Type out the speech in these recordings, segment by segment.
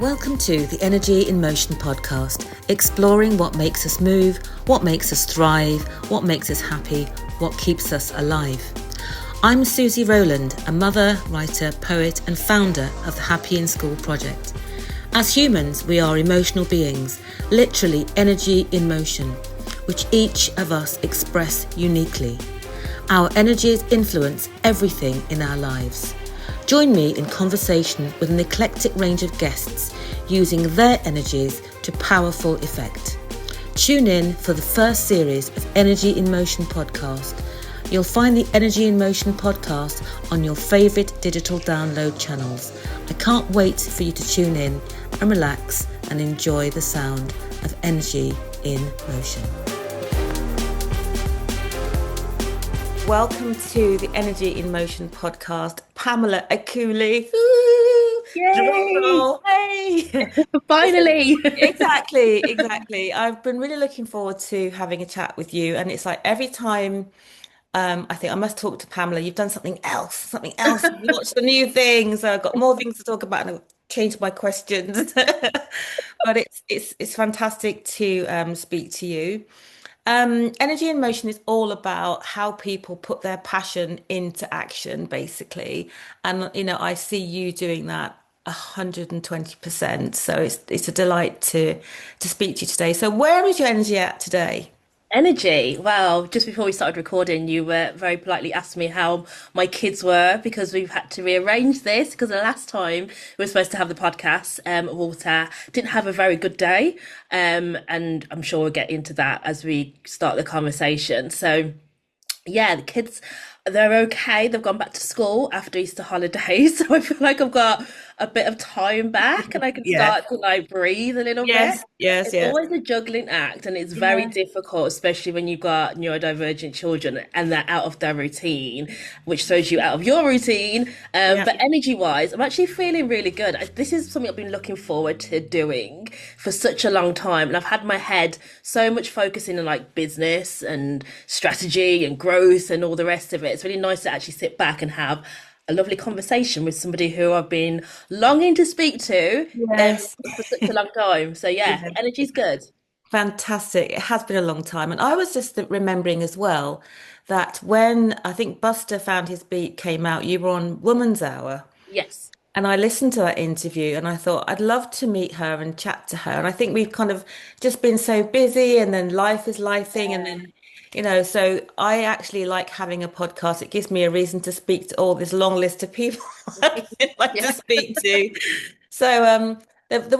Welcome to the Energy in Motion podcast, exploring what makes us move, what makes us thrive, what makes us happy, what keeps us alive. I'm Suzy Rowland, a mother, writer, poet and founder of the Happy in School project. As humans, we are emotional beings, literally energy in motion, which each of us express uniquely. Our energies influence everything in our lives. Join me in conversation with an eclectic range of guests using their energies to powerful effect. Tune in for the first series of Energy in Motion podcast. You'll find the Energy in Motion podcast on your favourite digital download channels. I can't wait for you to tune in and relax and enjoy the sound of Energy in Motion. Welcome to the Energy in Motion podcast. Pamela Aculey. Yay! Hey! Finally! Exactly. I've been really looking forward to having a chat with you. And it's like every time I think I must talk to Pamela, you've done something else. You watched the new things. So I've got more things to talk about and I've changed my questions. But it's fantastic to speak to you. Energy in Motion is all about how people put their passion into action, basically. And I see you doing that 120%. So it's a delight to speak to you today. So where is your energy at today? Energy. Well, just before we started recording, you very politely asked me how my kids were because we've had to rearrange this because the last time we were supposed to have the podcast, Walter didn't have a very good day. And I'm sure we'll get into that as we start the conversation. So yeah, the kids, they're okay. They've gone back to school after Easter holidays. So I feel like I've got a bit of time back and I can Yeah. start to like breathe a little bit. Yes. It's always a juggling act and it's very Yeah. difficult, especially when you've got neurodivergent children and they're out of their routine, which throws you out of your routine. Yeah. But energy wise, I'm actually feeling really good. This is something I've been looking forward to doing for such a long time. And I've had my head so much focusing on like business and strategy and growth and all the rest of it. It's really nice to actually sit back and have a lovely conversation with somebody who I've been longing to speak to Yes. for such a long time. So yeah, Yeah. energy's good. Fantastic. It has been a long time. And I was just remembering as well that when I think Buster Found His Beat came out, you were on Woman's Hour. Yes. And I listened to that interview and I thought I'd love to meet her and chat to her. And I think we've kind of just been so busy and then life is lifing and then, so I actually like having a podcast. It gives me a reason to speak to all this long list of people I like Yeah. to speak to. So the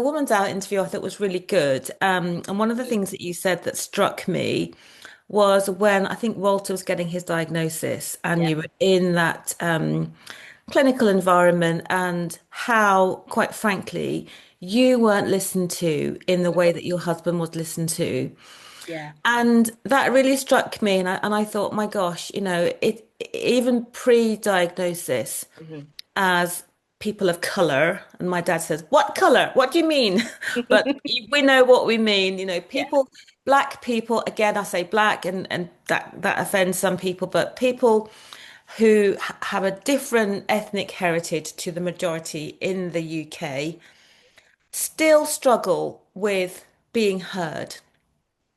woman's hour interview I thought was really good. And one of the things that you said that struck me was when I think Walter was getting his diagnosis and Yeah. you were in that clinical environment and how, quite frankly, you weren't listened to in the way that your husband was listened to. Yeah. And that really struck me. And I thought, my gosh, it even pre-diagnosis Mhm. as people of color, and my dad says, "What color? What do you mean?" But we know what we mean. Yeah. People, black people. Again, I say black, and that offends some people, but people who have a different ethnic heritage to the majority in the UK still struggle with being heard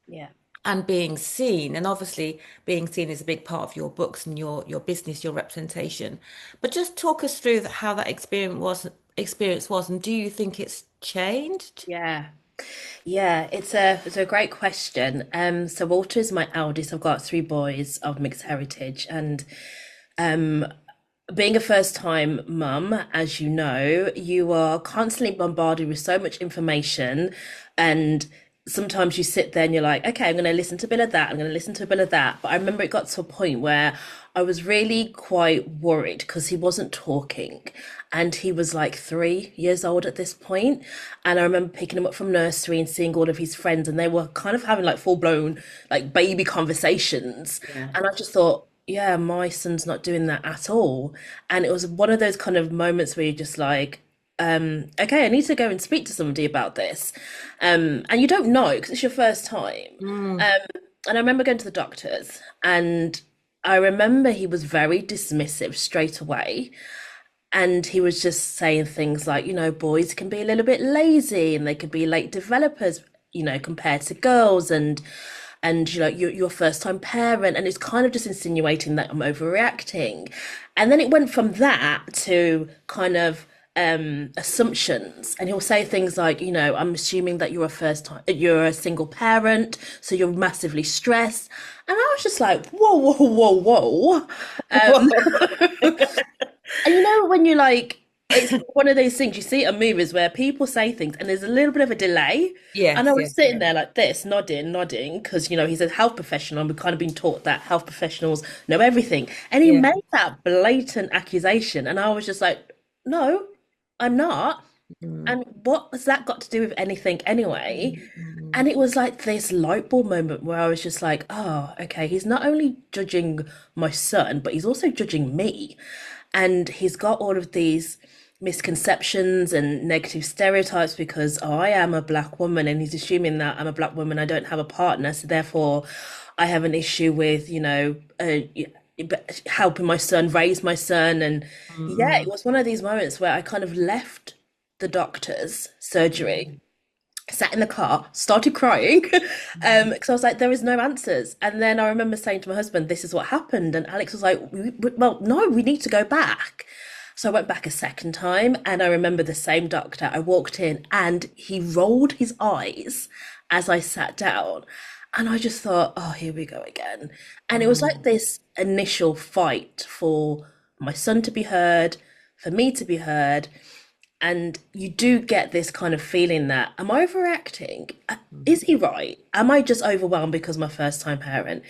Yeah. and being seen. And obviously, being seen is a big part of your books and your business, your representation. But just talk us through how that experience was, and do you think it's changed? Yeah. Yeah, it's a great question. So Walter is my eldest. I've got three boys of mixed heritage, and um, being a first time mum, as you know, you are constantly bombarded with so much information. And sometimes you sit there and you're like, okay, I'm going to listen to a bit of that. I'm going to listen to a bit of that. But I remember it got to a point where I was really quite worried because he wasn't talking and he was like 3 years old at this point. And I remember picking him up from nursery and seeing all of his friends and they were kind of having like full blown like baby conversations. Yeah. And I just thought, yeah, my son's not doing that at all. And it was one of those kind of moments where you're just like, okay, I need to go and speak to somebody about this. And you don't know because it's your first time. Mm. Um, and I remember going to the doctors, and I remember he was very dismissive straight away. And he was just saying things like, boys can be a little bit lazy and they could be late developers, compared to girls, and you're a first time parent, and it's kind of just insinuating that I'm overreacting. And then it went from that to kind of assumptions, and he'll say things like, I'm assuming that you're a single parent, so you're massively stressed. And I was just like, whoa, whoa, whoa, whoa. um Whoa. and when you like, it's one of those things you see at movies where people say things and there's a little bit of a delay. And I Yes, was yes, sitting there like this, nodding, because, he's a health professional and we've kind of been taught that health professionals know everything. And he yeah. made that blatant accusation. And I was just like, no, I'm not. Mm, And what has that got to do with anything anyway? mm, mm, And it was like this light bulb moment where I was just like, oh, okay, he's not only judging my son, but he's also judging me. And he's got all of these misconceptions and negative stereotypes because, oh, I am a black woman, and he's assuming that I'm a black woman, I don't have a partner, so therefore I have an issue with, helping my son raise my son. And yeah, it mm, was one of these moments where I kind of left the doctor's surgery, mm, sat in the car, started crying, mm. because I was like, there is no answers. And then I remember saying to my husband, this is what happened. And Alex was like, well, no, we need to go back. So I went back a second time, and I remember the same doctor. I walked in and he rolled his eyes as I sat down. And I just thought, oh, here we go again. And it was like Mm. this initial fight for my son to be heard, for me to be heard. And you do get this kind of feeling that, am I overacting? Is he right? Am I just overwhelmed because I'm a first time parent?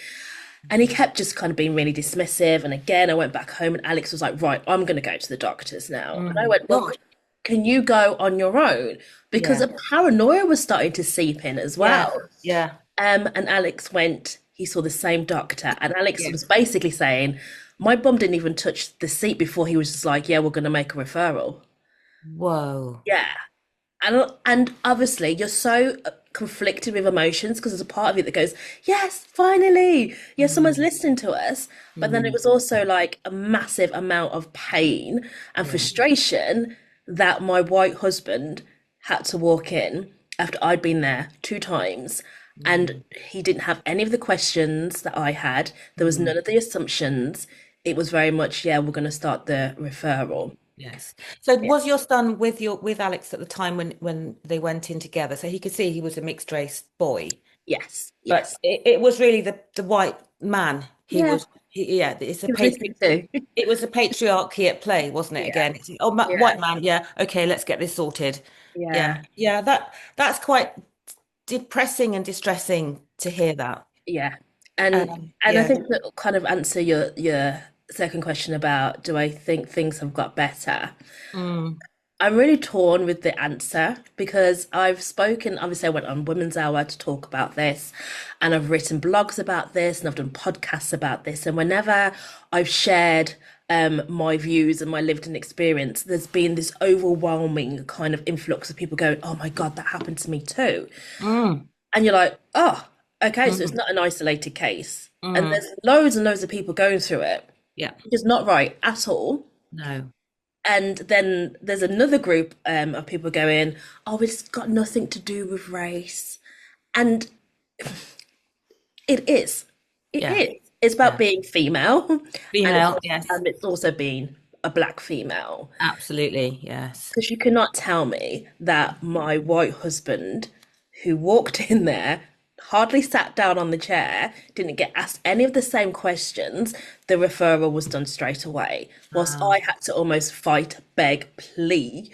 And he kept just kind of being really dismissive. And again, I went back home and Alex was like, right, I'm going to go to the doctors now. And I Mm. went, well, Gosh, can you go on your own? Because yeah, a paranoia was starting to seep in as yeah, well. yeah, And Alex went, he saw the same doctor. And Alex yeah. was basically saying, my bum didn't even touch the seat before he was just like, yeah, we're going to make a referral. Whoa. Yeah. And obviously you're so conflicted with emotions because there's a part of you that goes, yes, finally, yes, someone's Mm, listening to us. But then it mm, was also like a massive amount of pain and yeah. frustration that my white husband had to walk in after I'd been there two times. And Mm, he didn't have any of the questions that I had. There was mm. none of the assumptions. It was very much, yeah, we're going to start the referral. Yes. So Yeah. was your son with Alex at the time when they went in together? So he could see he was a mixed race boy, Yes, but yes. it was really the white man. Yeah, Yeah, it's a he was listening too. it was a patriarchy at play, wasn't it? Yeah, Again, oh, yeah, white man. Yeah, okay, let's get this sorted. Yeah, yeah, yeah. That's quite depressing and distressing to hear that. yeah. And I Yeah. think that will kind of answer your second question about, do I think things have got better? Mm, I'm really torn with the answer because I've spoken, obviously, I went on Women's Hour to talk about this, and I've written blogs about this, and I've done podcasts about this. And whenever I've shared my views and my lived in experience, there's been this overwhelming kind of influx of people going, oh my God, that happened to me too. mm, And you're like, oh, okay, so it's mm, not an isolated case. And mm. there's loads and loads of people going through it, Yeah. which is not right at all. No. And then there's another group of people going, oh, it's got nothing to do with race. And it is. It Yeah. is. It's about Yeah. being female, Female. Yes. and it's also being a black female. Absolutely. Yes. Because you cannot tell me that my white husband, who walked in there, hardly sat down on the chair, didn't get asked any of the same questions, the referral was done straight away. Whilst Wow. I had to almost fight, beg, plea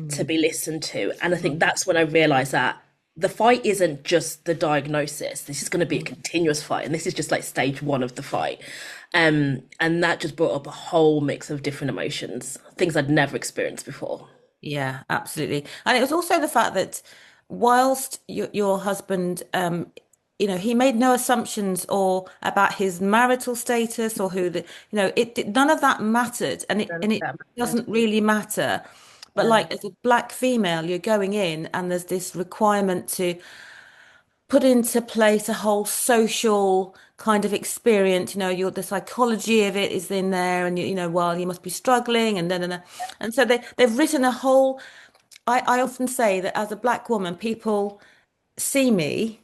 to Mm, be listened to. And I think mm, that's when I realised that the fight isn't just the diagnosis. This is going to be a mm. continuous fight, and this is just like stage one of the fight. And that just brought up a whole mix of different emotions, things I'd never experienced before. Yeah, absolutely. And it was also the fact that whilst your husband, he made no assumptions or about his marital status or who none of that mattered, and None of it that mattered. doesn't really matter. But No. like as a black female, you're going in and there's this requirement to put into place a whole social kind of experience, the psychology of it is in there, and well, you must be struggling, and so they've written a whole. I often say that as a black woman, people see me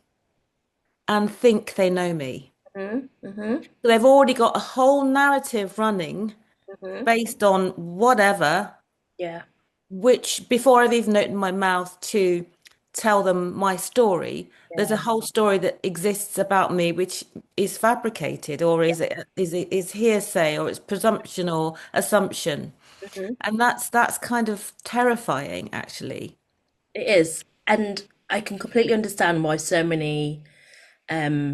and think they know me. Mm-hmm. Mm-hmm. So they've already got a whole narrative running Mm-hmm. based on whatever, Yeah. which before I've even opened my mouth to tell them my story, there's a Yeah. whole story that exists about me which is fabricated, or is hearsay, or it's presumption or assumption. Mm-hmm. And that's kind of terrifying, actually. It is. And I can completely understand why so many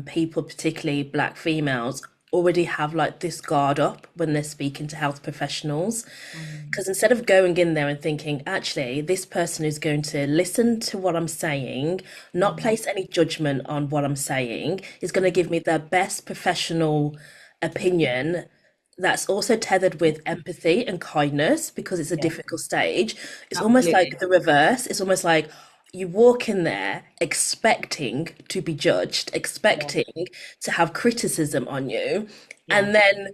people, particularly black females, already have like this guard up when they're speaking to health professionals. Mm, Because instead of going in there and thinking, actually, this person is going to listen to what I'm saying, not mm, place any judgment on what I'm saying, is going to give me their best professional opinion that's also tethered with empathy and kindness because it's a yeah, difficult stage. It's almost like absolutely. the reverse. It's almost like you walk in there expecting to be judged, Yeah, expecting to have criticism on you. yeah, And then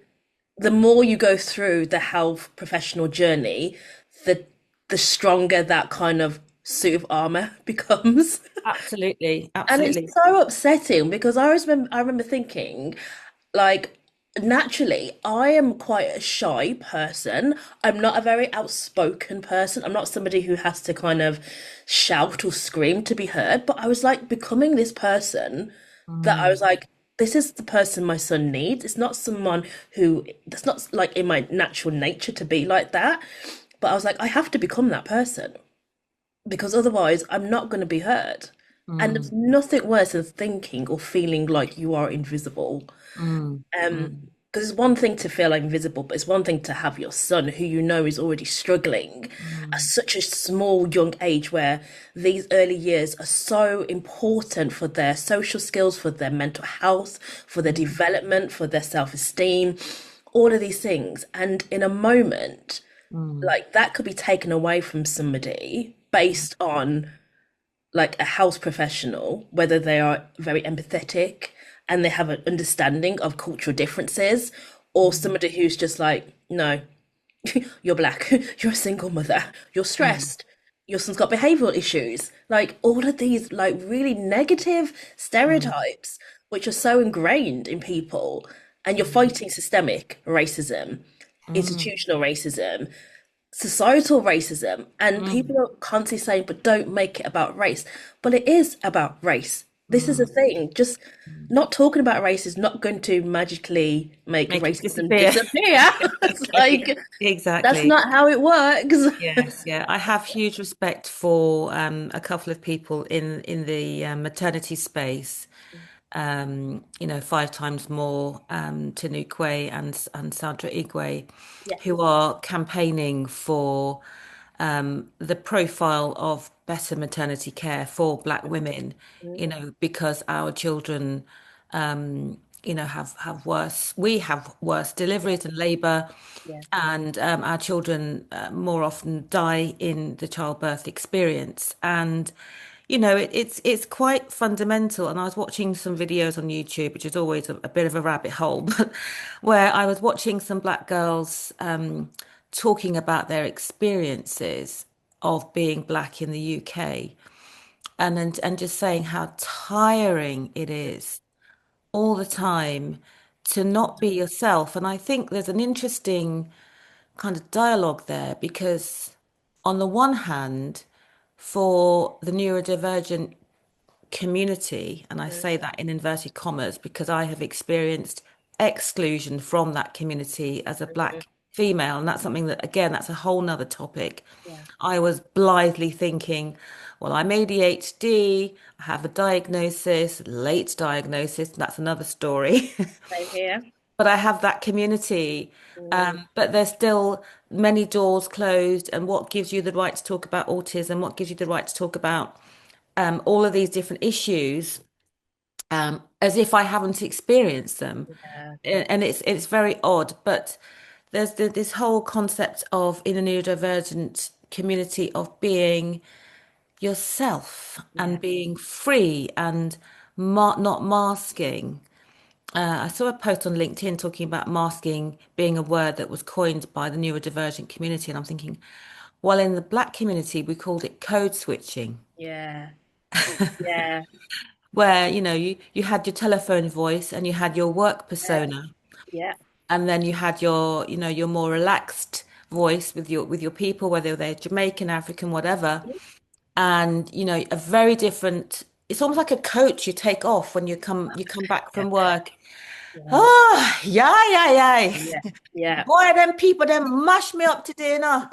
the more you go through the health professional journey, the the stronger that kind of suit of armor becomes. absolutely, And it's absolutely. so upsetting because I remember thinking, like, naturally, I am quite a shy person. I'm not a very outspoken person. I'm not somebody who has to kind of shout or scream to be heard, but I was like becoming this person that I was Mm, like, this is the person my son needs. It's not someone who, that's not like in my natural nature to be like that. But I was like, I have to become that person because otherwise I'm not going to be heard. And there's mm, nothing worse than thinking or feeling like you are invisible. mm, Um, mm, because it's one thing to feel like invisible, but it's one thing to have your son, who you know is already struggling at mm, such a small, young age, where these early years are so important for their social skills, for their mental health, for their mm, development, for their self-esteem, all of these things. And in a moment, mm, like that could be taken away from somebody based on like a health professional, whether they are very empathetic and they have an understanding of cultural differences, or mm, somebody who's just like, no, you're black, you're a single mother, you're mm, stressed, your son's got behavioral issues. Like all of these like really negative mm, stereotypes, which are so ingrained in people, and you're mm, fighting systemic racism, mm, institutional racism, societal racism, and people mm, are constantly saying, but don't make it about race. But it is about race. This is a mm, thing. Just mm. not talking about race is not going to magically make Make it racism disappear. disappear. It's Exactly. like that's Exactly. not how it works. Yes, yeah. I have huge respect for a couple of people in the maternity space. Five times more to Nukwe and Sandra Igwe, Yeah. who are campaigning for the profile of better maternity care for Black women, because our children, have worse, we have worse Yeah. deliveries and labour, Yeah. and our children more often die in the childbirth experience. And it's quite fundamental. And I was watching some videos on YouTube, which is always a bit of a rabbit hole, but where I was watching some black girls talking about their experiences of being black in the UK, and just saying how tiring it is all the time to not be yourself. And I think there's an interesting kind of dialogue there, because on the one hand, for the neurodivergent community, and I Mhm. say that in inverted commas because I have experienced exclusion from that community as a Mhm. black female, and that's something that, again, that's a whole nother topic. Yeah. I was blithely thinking, well, I'm ADHD, I have a diagnosis, late diagnosis, that's another story. Same here. But I have that community. Mm. But there's still many doors closed. And what gives you the right to talk about autism? What gives you the right to talk about all of these different issues, as if I haven't experienced them? Yeah. And it's very odd. But there's this whole concept of, in a neurodivergent community, of being yourself Yeah. and being free and not masking. I saw a post on LinkedIn talking about masking being a word that was coined by the neurodivergent community, and I'm thinking, well, in the black community, we called it code switching, Yeah, yeah, where you had your telephone voice and you had your work yeah, persona, yeah, and then you had your more relaxed voice with your people, whether they're Jamaican, African, whatever, and a very different. It's almost like a coat you take off when you come back yeah, from work. yeah, Oh, yeah, yeah, yeah, yeah. yeah, Boy, them people, them mash me up to dinner.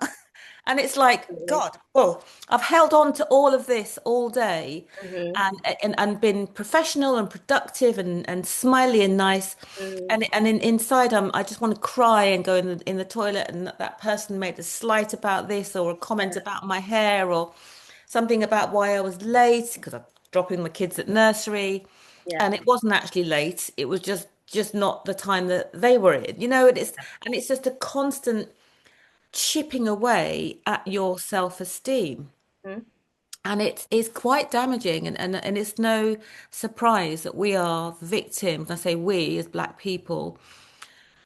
And it's like, absolutely. God, well, I've held on to all of this all day Hmm. and been professional and productive and smiley and nice. Mm, And inside I just want to cry and go in the toilet, and that person made a slight about this or a comment yeah, about my hair or something about why I was late because I'm dropping my kids at nursery. yeah, And it wasn't actually late. It was just not the time that they were in, and it's just a constant chipping away at your self-esteem. mm, And it's quite damaging, and it's no surprise that we are victims, I say we as Black people,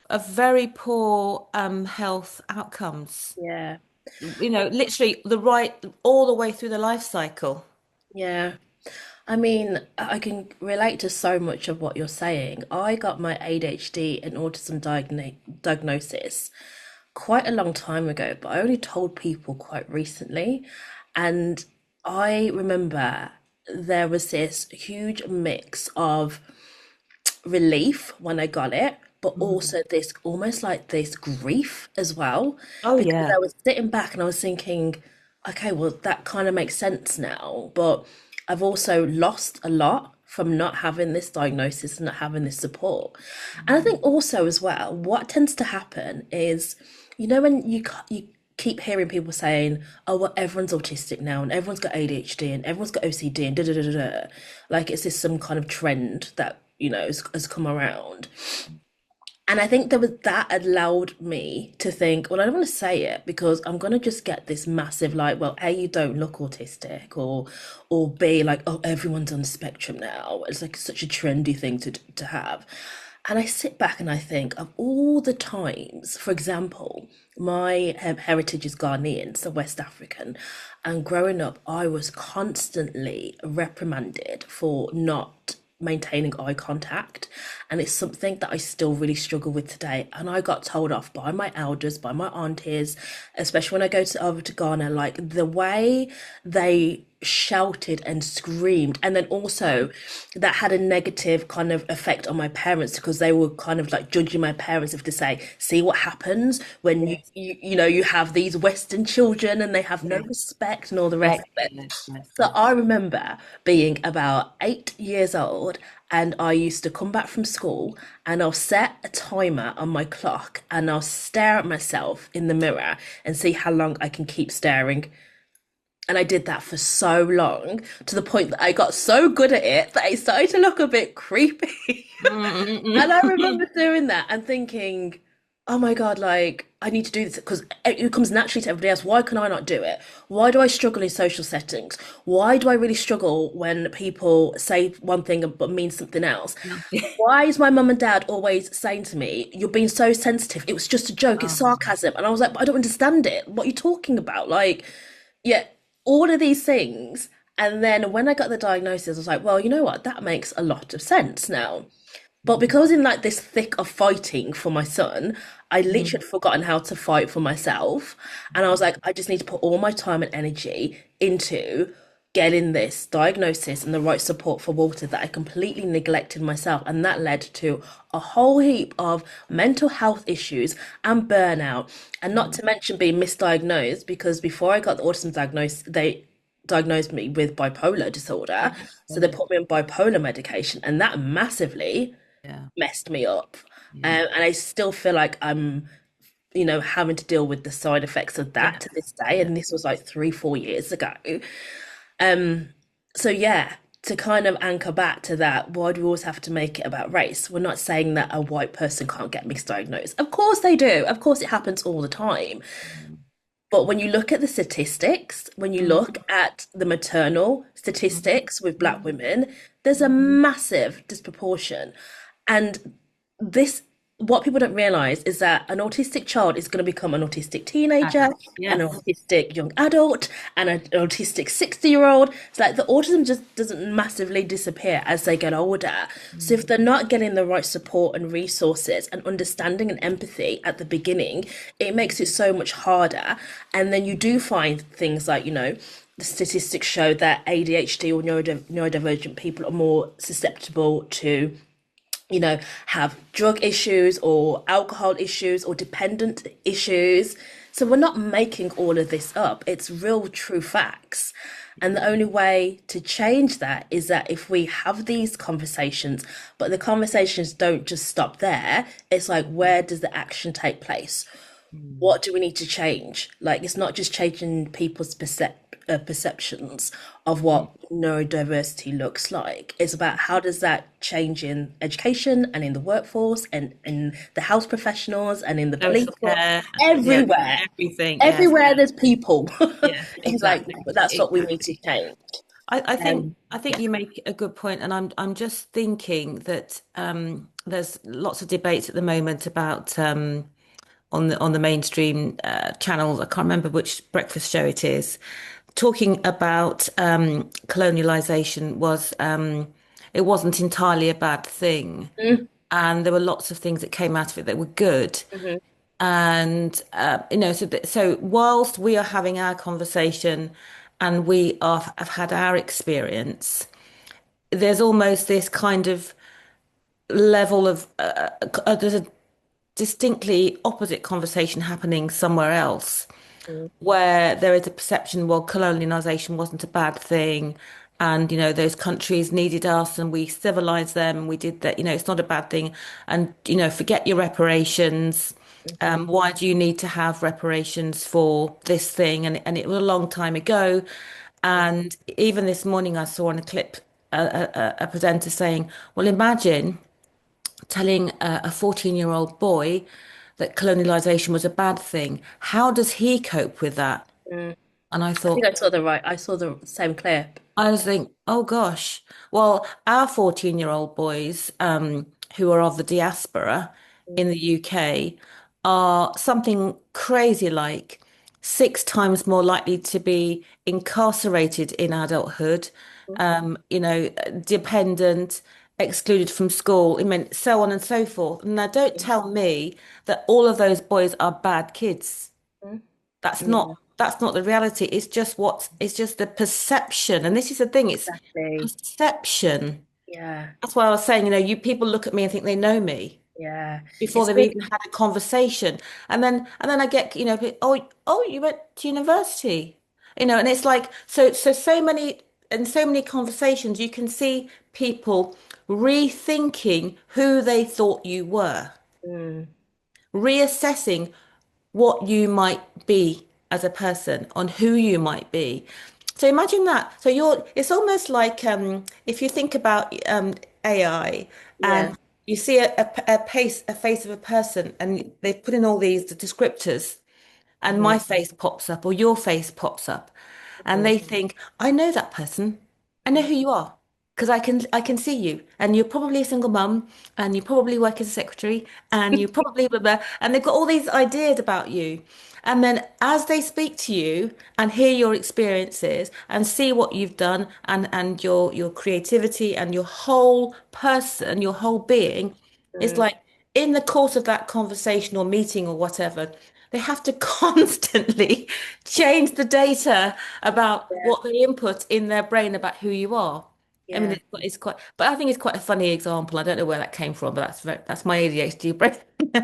of very poor health outcomes. yeah, Literally all the way through the life cycle. yeah. I mean, I can relate to so much of what you're saying. I got my ADHD and autism diagnosis quite a long time ago, but I only told people quite recently. And I remember there was this huge mix of relief when I got it, but Mm. also this almost like this grief as well, Oh because yeah. I was sitting back and I was thinking, okay, well, that kind of makes sense now, but I've also lost a lot from not having this diagnosis and not having this support. And I think also as well, what tends to happen is, when you keep hearing people saying, "Oh, well, everyone's autistic now, and everyone's got ADHD, and everyone's got OCD, and da da da da da," like it's just some kind of trend that has come around. And I think there was that allowed me to think, well, I don't want to say it because I'm gonna just get this massive like, well, A, you don't look autistic, or B, like, oh, everyone's on the spectrum now. It's like such a trendy thing to have. And I sit back and I think of all the times, for example, my heritage is Ghanaian, so West African, and growing up, I was constantly reprimanded for not maintaining eye contact, and it's something that I still really struggle with today. And I got told off by my elders, by my aunties, especially when I go over to Ghana, like the way they shouted and screamed, and then also that had a negative kind of effect on my parents because they were kind of like judging my parents if to say, see what happens when Yes. you have these Western children and they have no Yes. respect and all the rest Yes. of it. Yes. Yes. So Yes. I remember being about 8 years old, and I used to come back from school and I'll set a timer on my clock and I'll stare at myself in the mirror and see how long I can keep staring. And I did that for so long to the point that I got so good at it that it started to look a bit creepy. And I remember doing that and thinking, oh my God, like I need to do this because it comes naturally to everybody else. Why can I not do it? Why do I struggle in social settings? Why do I really struggle when people say one thing but mean something else? Why is my mum and dad always saying to me, "You're being so sensitive. It was just a joke. It's Um, sarcasm." And I was like, "But I don't understand it. What are you talking about?" Like, yeah, all of these things. And then when I got the diagnosis, I was like, well, you know what? That makes a lot of sense now. But because I was in like this thick of fighting for my son, I literally had forgotten how to fight for myself. And I was like, I just need to put all my time and energy into getting this diagnosis and the right support for Walter that I completely neglected myself. And that led to a whole heap of mental health issues and burnout. And not to mention being misdiagnosed because before I got the autism diagnosis, they diagnosed me with bipolar disorder. So they put me on bipolar medication, and that massively yeah. messed me up. Yeah. And I still feel like I'm, having to deal with the side effects of that Yeah. to this day. Yeah. And this was like 3, 4 years ago. Um, so yeah, to kind of anchor back to that, why do we always have to make it about race? We're not saying that a white person can't get misdiagnosed. Of course they do. Of course it happens all the time. But when you look at the statistics, when you look Mhm. at the maternal Mhm. statistics with Black Mhm. women, there's a Mhm. massive disproportion. And this, what people don't realize is that an autistic child is going to become an autistic teenager, an Yes. autistic young adult, and an autistic 60-year-old. It's like the autism just doesn't massively disappear as they get older. So if they're not getting the right support and resources and understanding and empathy at the beginning, it makes it so much harder. And then you do find things like, the statistics show that ADHD or neurodivergent people are more susceptible to have drug issues or alcohol issues or dependent issues. So we're not making all of this up. It's real, true facts. And the only way to change that is that if we have these conversations, but the conversations don't just stop there, it's like, where does the action take place? What do we need to change? Like, it's not just changing people's perceptions of what neurodiversity looks like. It's about how does that change in education and in the workforce and in the health professionals and in the police Social force, care, yeah, everywhere. everything. Yes, Everywhere there's people. yeah, It's like, exactly, but that's what we need to exactly. change. I think Yeah. you make a good point, and I'm just thinking that there's lots of debates at the moment about on the mainstream channels. I can't remember which breakfast show it is, talking about colonialization was it wasn't entirely a bad thing, Mm, and there were lots of things that came out of it that were good. mhm, And so whilst we are having our conversation and we have had our experience, there's almost this kind of level of there's a distinctly opposite conversation happening somewhere else mm, where there is a perception, well, colonialization wasn't a bad thing. And, those countries needed us and we civilized them and we did that, it's not a bad thing. And, forget your reparations. mhm, Why do you need to have reparations for this thing? And it was a long time ago. And even this morning, I saw on a clip a presenter saying, well, imagine telling a 14-year-old boy that colonialization was a bad thing. How does he cope with that? mm. And I I think thought, I saw the same clip. I was thinking, oh gosh. Well, our 14-year-old boys, who are of the diaspora Mm, in the UK, are something crazy like 6 times more likely to be incarcerated in adulthood, mm, dependent, excluded from school, I mean, so on and so forth. Now, don't mm, tell me that all of those boys are bad kids. mm. That's Yeah, not the reality. It's just the perception. And this is the thing, it's exactly. perception. Yeah, That's why I was saying, you people look at me and think they know me yeah. before It's they've big. even had a conversation. And then I get, oh, you went to university. And it's like so many conversations, you can see people rethinking who they thought you were, Mm, reassessing what you might be as a person, on who you might be. So imagine that. So it's almost like if you think about AI yeah. and you see a face of a person and they put in all these descriptors and Mhm, my face pops up or your face pops up and mhm, they think, I know that person. I know who you are because I can see you and you're probably a single mum and you probably work as a secretary and you probably blah, blah, and they've got all these ideas about you. And then as they speak to you and hear your experiences and see what you've done and your creativity and your whole person, your whole being, it's mm. like in the course of that conversation or meeting or whatever, they have to constantly change the data about Yeah, what they input in their brain about who you are. I mean, yeah. it's quite, but I think it's quite a funny example. I don't know where that came from, but that's my ADHD brain.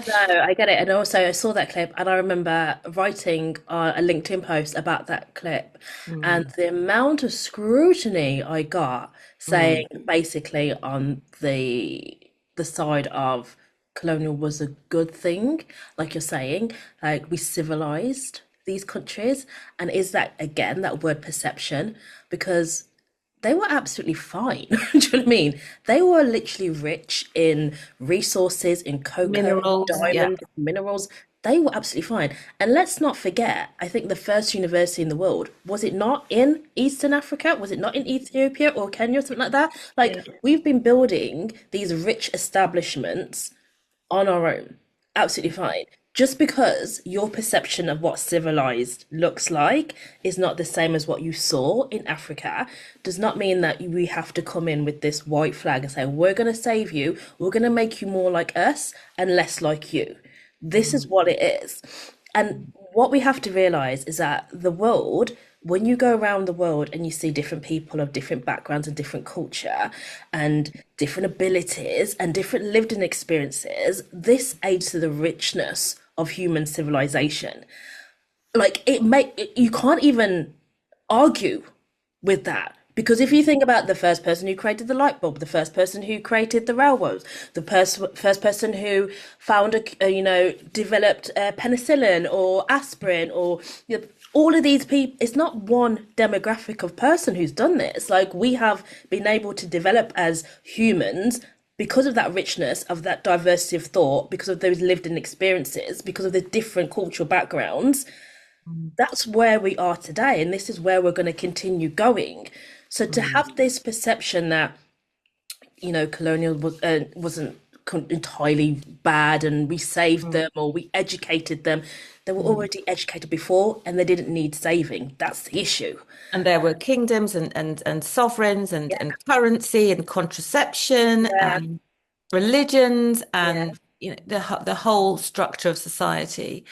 No, I get it. And also, I saw that clip, and I remember writing a LinkedIn post about that clip, and Mm, the amount of scrutiny I got saying mm, basically on the side of colonial was a good thing, like you're saying, like we civilized these countries, and is that again that word perception? Because they were absolutely fine. Do you know what I mean? They were literally rich in resources, in cocoa, minerals, yeah. diamond, minerals. they were absolutely fine. And let's not forget, I think the first university in the world, was it not in Eastern Africa? Was it not in Ethiopia or Kenya or something like that? Yeah. Like, we've been building these rich establishments on our own. Absolutely fine. Just because your perception of what civilized looks like is not the same as what you saw in Africa, does not mean that we have to come in with this white flag and say, we're going to save you, we're going to make you more like us and less like you. This is what it is. And what we have to realize is that the world, when you go around the world and you see different people of different backgrounds and different culture and different abilities and different lived in experiences, this aids to the richness of human civilization. Like, you can't even argue with that. Because if you think about the first person who created the light bulb, the first person who created the railroads, the first person who found developed penicillin or aspirin, or all of these people, it's not one demographic of person who's done this. Like, we have been able to develop as humans because of that richness, of that diversity of thought, because of those lived in experiences, because of the different cultural backgrounds. That's where we are today, and this is where we're going to continue going. So to Mm. have this perception that colonial wasn't entirely bad, and we saved Mm. them or we educated them, they were Mm. already educated before, and they didn't need saving. That's the issue. And there were kingdoms and sovereigns Yeah, and currency and contraception yeah, and religions yeah. and the whole structure of society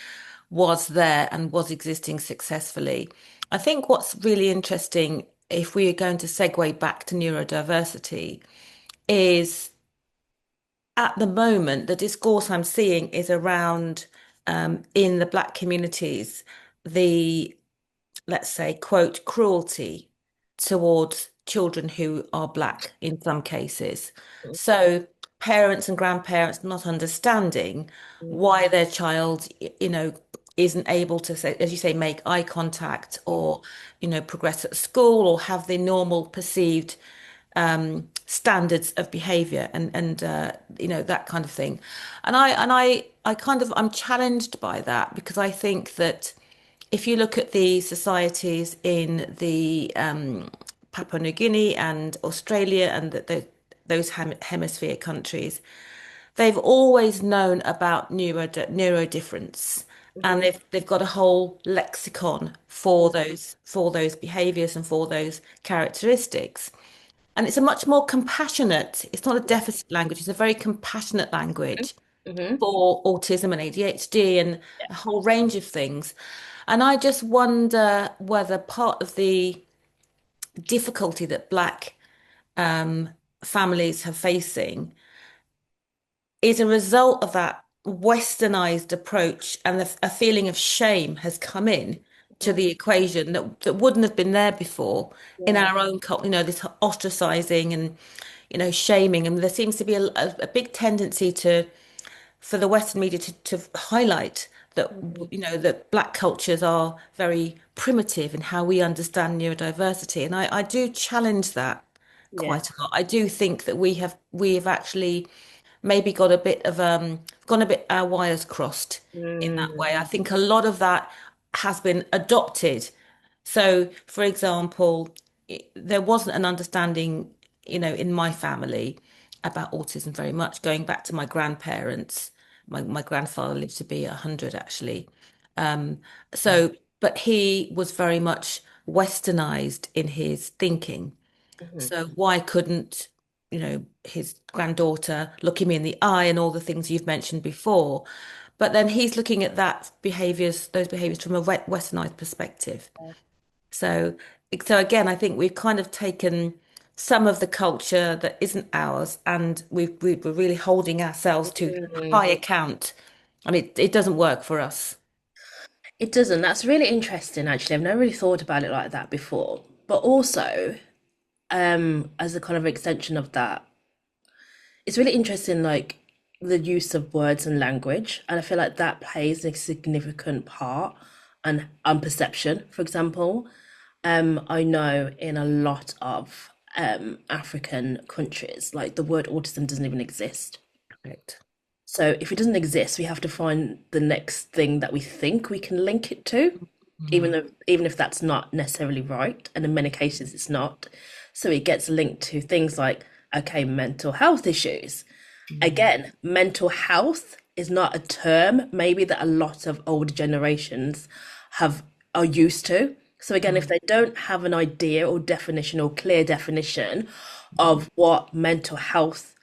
was there and was existing successfully. I think what's really interesting, if we are going to segue back to neurodiversity, is at the moment the discourse I'm seeing is around in the Black communities the, let's say, quote, cruelty towards children who are Black in some cases. So parents and grandparents not understanding why their child, isn't able to say, as you say, make eye contact or, progress at school or have the normal perceived standards of behavior and that kind of thing. And I kind of I'm challenged by that because I think that if you look at the societies in the Papua New Guinea and Australia and those hemisphere countries, they've always known about neurodifference, and Mhm. they've got a whole lexicon for those behaviors and for those characteristics. And it's a much more compassionate, it's not a Yeah. deficit language, it's a very compassionate language Hmm. for autism and ADHD and a whole range of things. And I just wonder whether part of the difficulty that Black families are facing is a result of that westernized approach, and a feeling of shame has come in to the equation that wouldn't have been there before in Yeah. our own culture, this ostracizing and shaming. And there seems to be a big tendency for the Western media to highlight that Mhm. that Black cultures are very primitive in how we understand neurodiversity, and I do challenge that Yeah. quite a lot. I do think that we have actually maybe got a bit of gone a bit our wires crossed in that Mm. way. I think a lot of that has been adopted. So, for example, there wasn't an understanding, in my family about autism very much, going back to my grandparents. My grandfather lived to be 100 actually. Um, so, but he was very much westernized in his thinking. Mhm. So why couldn't, his granddaughter look him in the eye and all the things you've mentioned before? But then he's looking at those behaviors from a westernized perspective. So, so again, I think we've kind of taken some of the culture that isn't ours, and we're really holding ourselves to Mm. high account, and it doesn't work for us. It doesn't. That's really interesting, actually. I've never really thought about it like that before. But also, as a kind of extension of that, it's really interesting, like the use of words and language, and I feel like that plays a significant part and perception. For example, I know in a lot of African countries, like the word autism doesn't even exist. Correct. So if it doesn't exist, we have to find the next thing that we think we can link it to, Mm, even if that's not necessarily right, and in many cases it's not. So it gets linked to things like, okay, mental health issues. mm, Again, mental health is not a term maybe that a lot of older generations have are used to. So again, if mm, they don't have an idea or definition or clear definition of what mental health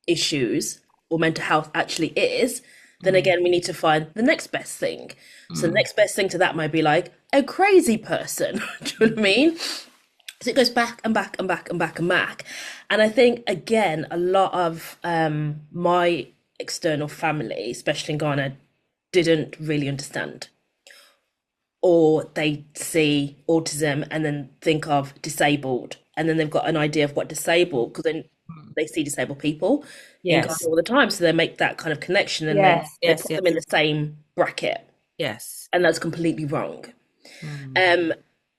issues or mental health actually is, then mm, again, we need to find the next best thing. So the mm, next best thing to that might be like a crazy person. Do you know what I mean? So it goes back and back and back and back and back. And I think, again, a lot of my external family, especially in Ghana, didn't really understand. Or they see autism and then think of disabled. And then they've got an idea of what disabled, because then mm. they see disabled people in Ghana Yes, all the time. So they make that kind of connection and yes, they yes, put them in yes, the same bracket. yes. And that's completely wrong. Mm, Um,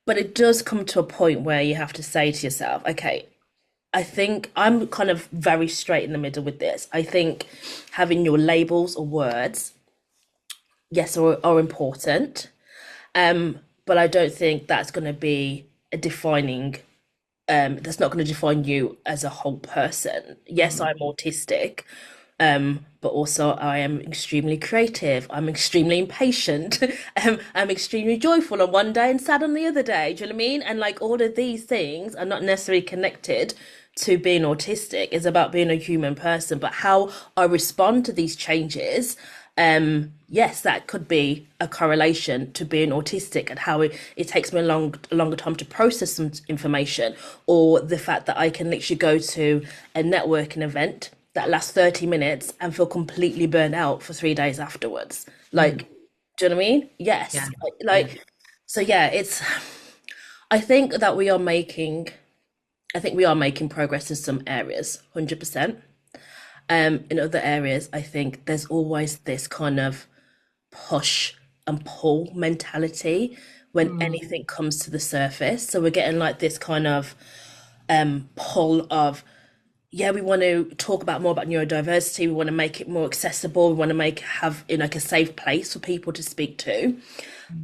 but it does come to a point where you have to say to yourself, okay, I think I'm kind of very straight in the middle with this. I think having your labels or words, yes, are important. But I don't think that's going to be a defining, that's not going to define you as a whole person. Yes, mm, I'm autistic, but also I am extremely creative. I'm extremely impatient. I'm extremely joyful on one day and sad on the other day. Do you know what I mean? And like all of these things are not necessarily connected to being autistic. It's about being a human person, but how I respond to these changes. Yes, that could be a correlation to being autistic and how it takes me a longer time to process some information, or the fact that I can literally go to a networking event that lasts 30 minutes and feel completely burnt out for 3 days afterwards. mm. Like, do you know what I mean? Yeah, Yes. yeah. So yeah, I think that I think we are making progress in some areas, 100%. In other areas, I think there's always this kind of push and pull mentality when Mm, anything comes to the surface. So we're getting like this kind of pull of, yeah, we want to talk about more about neurodiversity. We want to make it more accessible. We want to make have like a safe place for people to speak to.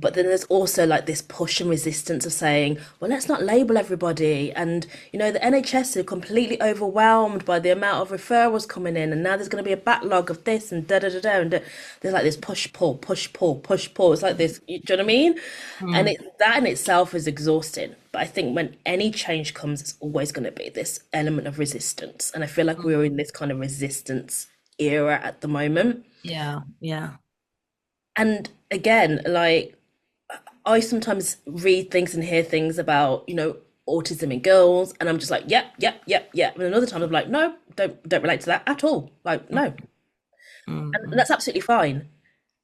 But then there's also like this push and resistance of saying, well, let's not label everybody. And, the NHS are completely overwhelmed by the amount of referrals coming in. And now there's going to be a backlog of this and da da da da. And there's like this push, pull, push, pull, push, pull. It's like this, do you know what I mean? And mm, that in itself is exhausting. But I think when any change comes, it's always going to be this element of resistance. And I feel like we're in mm. this kind of resistance era at the moment. Yeah, yeah. And again, like, I sometimes read things and hear things about, autism in girls, and I'm just like, yep, yep, yep, yep. And another time I'm like, no, don't relate to that at all. Like, Mm, no. mm, And mm, that's absolutely fine.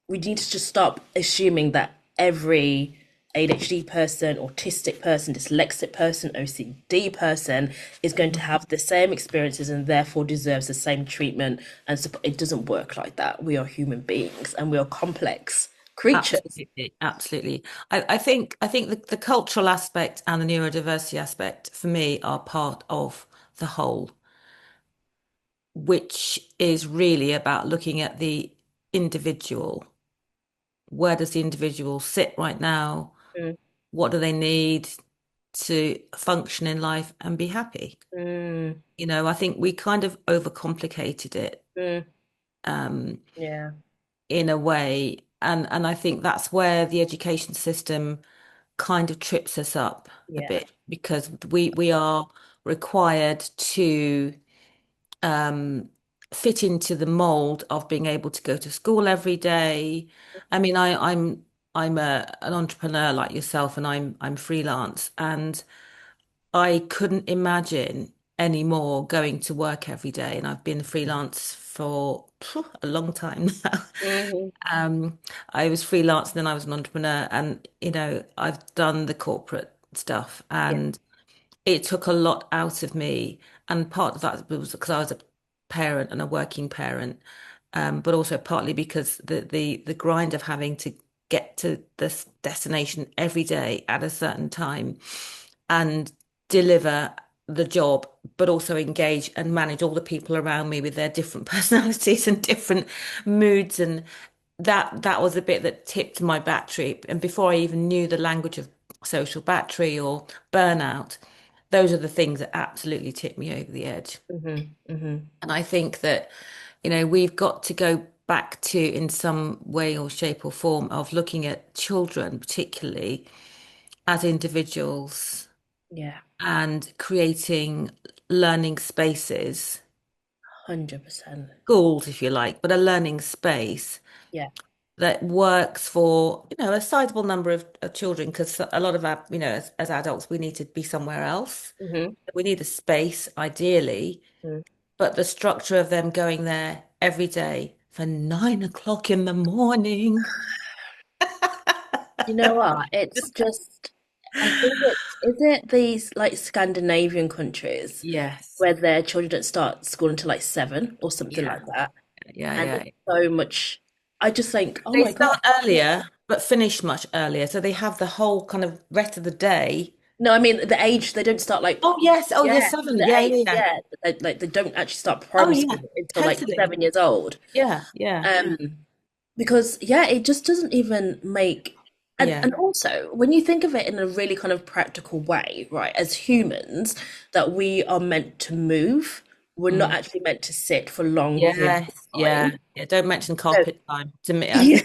We need to just stop assuming that every ADHD person, autistic person, dyslexic person, OCD person is going to mm. have the same experiences and therefore deserves the same treatment and support. It doesn't work like that. We are human beings and we are complex creatures. Absolutely, absolutely. I think the cultural aspect and the neurodiversity aspect for me are part of the whole, which is really about looking at the individual. Where does the individual sit right now? Mm, What do they need to function in life and be happy? mm, I think we kind of overcomplicated it mm. um, Yeah, in a way, and I think that's where the education system kind of trips us up a yeah, bit because we are required to um, fit into the mold of being able to go to school every day. I mean, I'm an entrepreneur like yourself, and I'm freelance, and I couldn't imagine anymore going to work every day. And I've been freelance for a long time now. hmm, I was freelance, then I was an entrepreneur, and I've done the corporate stuff, yeah, and it took a lot out of me. And part of that was because I was a parent and a working parent, but also partly because the grind of having to get to this destination every day at a certain time and deliver. the job, but also engage and manage all the people around me with their different personalities and different moods. And that was a bit that tipped my battery. And before I even knew the language of social battery or burnout, those are the things that absolutely tipped me over the edge. Hmm. Hmm. And I think that, we've got to go back to, in some way or shape or form, of looking at children, particularly as individuals Yeah, and creating learning spaces, 100%. schools, if you like, but a learning space Yeah. that works for, a sizable number of children, because a lot of our, as adults, we need to be somewhere else. Hmm. We need a space, ideally, but the structure of them going there every day for 9 o'clock in the morning. You know what? It's just, I think is it these like Scandinavian countries Yes. where their children don't start school until like 7 or something Yeah. like that. Yeah, And yeah. it's so much, I just think, oh They my God. start earlier, but finish much earlier. So they have the whole kind of rest of the day. No, I mean the age, they don't start like, Oh, yes. Oh, yeah, yes, 7. the Yeah, age, yeah, yeah. yeah. Like they don't actually start Oh, primary yeah. school until like Totally. 7 years old. Yeah, yeah, Um, because yeah, it just doesn't even make yeah. and also when you think of it in a really kind of practical way, right, as humans, that we are meant to move, we're not Mm. actually meant to sit for long periods Yes, of yeah, time. yeah. Don't mention So carpet time to me. I yeah,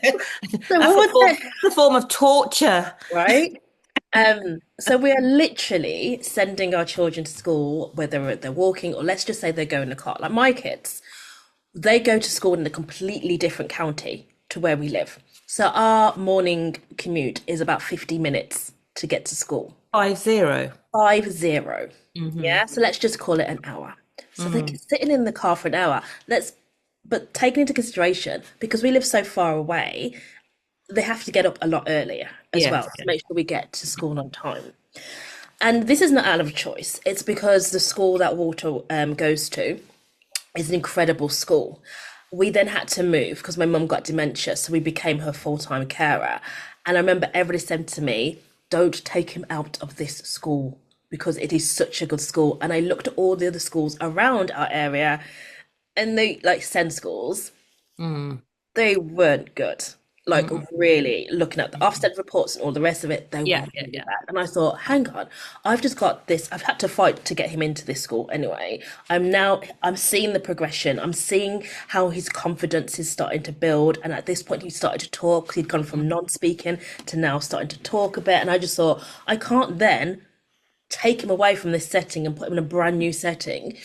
think so that's what a was form, it, that's a form of torture. right? So we are literally sending our children to school, whether they're walking or let's just say they go in the car. Like my kids, they go to school in a completely different county to where we live. So our morning commute is about 50 minutes to get to school. 50. 50. Mm-hmm. Yeah. So let's just call it an hour. So they're Mm-hmm. sitting in the car for an hour. But taking into consideration, because we live so far away, they have to get up a lot earlier as well Yes, to yes. make sure we get to school on time. And this is not out of choice. It's because the school that Walter goes to is an incredible school. We then had to move because my mum got dementia, so we became her full-time carer. And I remember everybody said to me, "Don't take him out of this school because it is such a good school." And I looked at all the other schools around our area, and they like send schools, Mm, they weren't good. Like mm, really looking at the mm. Ofsted reports and all the rest of it, they were Yeah, yeah, really yeah. bad. And I thought, hang on, I've just got this. I've had to fight to get him into this school anyway. I'm seeing the progression. I'm seeing how his confidence is starting to build. And at this point, he started to talk. He'd gone from non-speaking to now starting to talk a bit. And I just thought, I can't then take him away from this setting and put him in a brand new setting.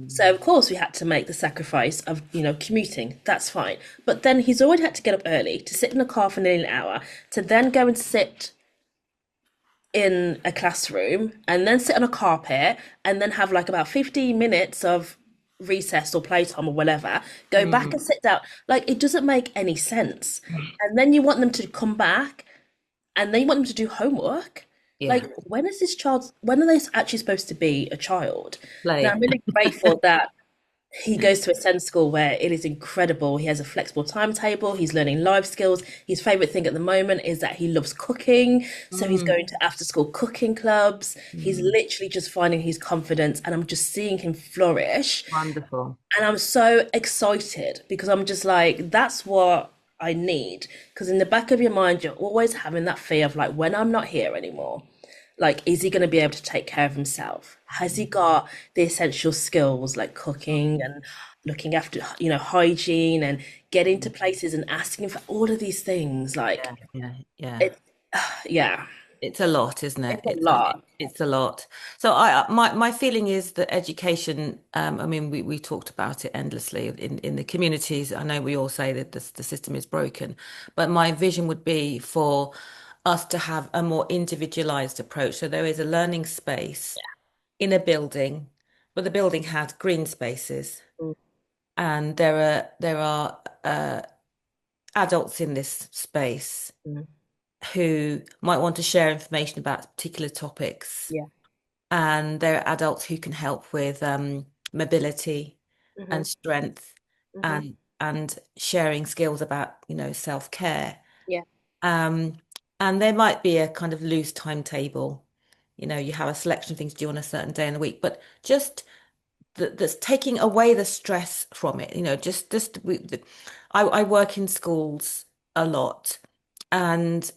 So Mm. of course we had to make the sacrifice of, commuting. That's fine. But then he's already had to get up early to sit in a car for nearly an hour, to then go and sit in a classroom and then sit on a carpet and then have like about 15 minutes of recess or playtime or whatever, go back Mm. and sit down. Like it doesn't make any sense. And then you want them to come back and then you want them to do homework. Yeah, Like, when are they actually supposed to be a child? Now, I'm play. really grateful that he goes to a SEND school where it is incredible. He has a flexible timetable. He's learning life skills. His favorite thing at the moment is that he loves cooking. So he's Mm, going to after school cooking clubs. He's mm. literally just finding his confidence, and I'm just seeing him flourish. Wonderful. And I'm so excited because I'm just like, that's what I need. Because in the back of your mind, you're always having that fear of like, when I'm not here anymore, like, is he going to be able to take care of himself? Has he got the essential skills like cooking and looking after, hygiene and getting to places and asking for all of these things? Like, Yeah, yeah, yeah. it, yeah, It's a lot, isn't it? it's a lot. It's a lot. So my feeling is that education, I mean, we talked about it endlessly in the communities. I know we all say that the system is broken, but my vision would be for us to have a more individualized approach. So there is a learning space in a building, but the building has green spaces, Mm, and there are adults in this space mm, who might want to share information about particular topics, yeah. and there are adults who can help with mobility Hmm. and strength Hmm. and sharing skills about, self-care. Yeah. Um, and there might be a kind of loose timetable, you have a selection of things to do on a certain day in the week, but just that's taking away the stress from it. I work in schools a lot, and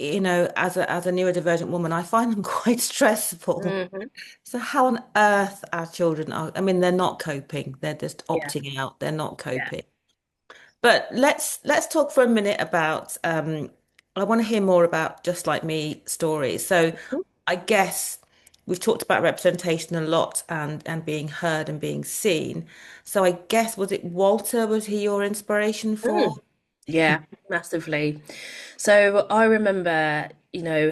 as a neurodivergent woman, I find them quite stressful. Hmm. So how on earth our children are? I mean, they're not coping. They're just Yeah, opting out. They're not yeah. coping. But let's talk for a minute about I want to hear more about Just Like Me stories. So I guess we've talked about representation a lot and being heard and being seen. So I guess was it Walter? Was he your inspiration for? Mm. Yeah, massively. So I remember,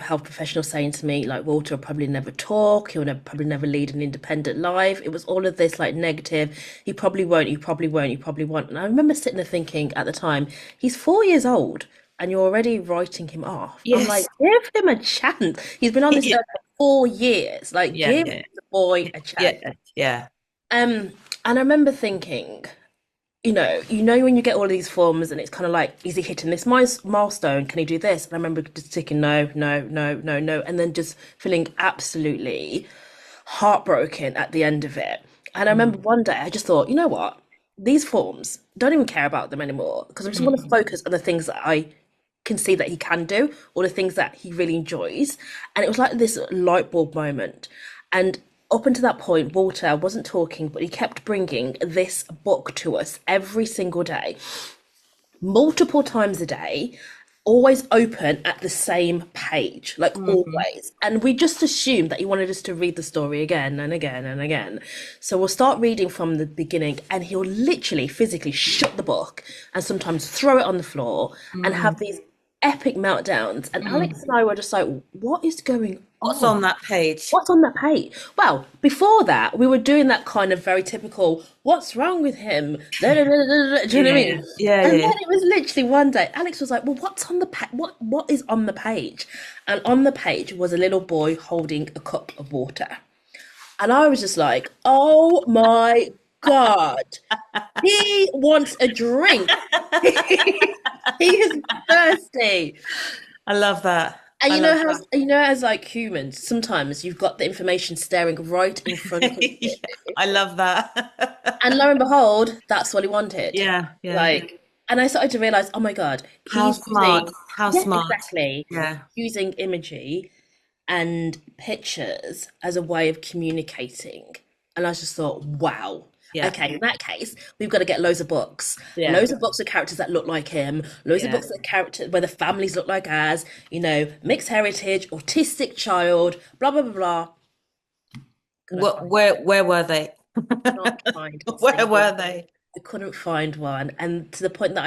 health professionals saying to me, like, Walter will probably never talk, he'll probably never lead an independent life. It was all of this like negative. He probably won't, he probably won't, he probably won't. And I remember sitting there thinking at the time, he's 4 years old and you're already writing him off. I'm like, Yes. give him a chance. He's been on this Yeah. earth for 4 years. Like, Yeah. give Yeah. the boy a chance. Yeah. Yeah. Um, and I remember thinking, when you get all of these forms and it's kind of like, is he hitting this milestone? Can he do this? And I remember just ticking no, no, no, no, no, and then just feeling absolutely heartbroken at the end of it. And I remember Mm, one day I just thought, you know what? These forms, don't even care about them anymore because I just want to mm, focus on the things that I can see that he can do or the things that he really enjoys. And it was like this light bulb moment. And up until that point, Walter wasn't talking, but he kept bringing this book to us every single day, multiple times a day, always open at the same page, like mm. always. And we just assumed that he wanted us to read the story again and again and again. So we'll start reading from the beginning, and he'll literally physically shut the book and sometimes throw it on the floor and have Mm, these epic meltdowns. And Alex mm. and I were just like, what is going What's on? on that page? What's on that page? Well, before that, we were doing that kind of very typical, what's wrong with him? Da, da, da, da, da, da, do you know what I Yeah, mean? yeah, And then yeah. it was literally one day, Alex was like, well, what's on the what is on the page? And on the page was a little boy holding a cup of water. And I was just like, oh my God, he wants a drink. He is thirsty. I love that. And I love as like humans, sometimes you've got the information staring right in front of that. you. Yeah, I love that. And lo and behold, that's what he wanted. Yeah, yeah. Like, and I started to realize, oh my God, How he's smart. using, How yeah, smart. exactly, Yeah. using imagery and pictures as a way of communicating. And I just thought, wow. Yeah. Okay, in that case, we've got to get Yeah. loads of books with characters that look like him, loads of Yeah. books that character where the families look like us, mixed heritage, autistic child, blah blah blah blah. Couldn't What, find, where were they? could not find a Where single. were they? I couldn't find one, and to the point that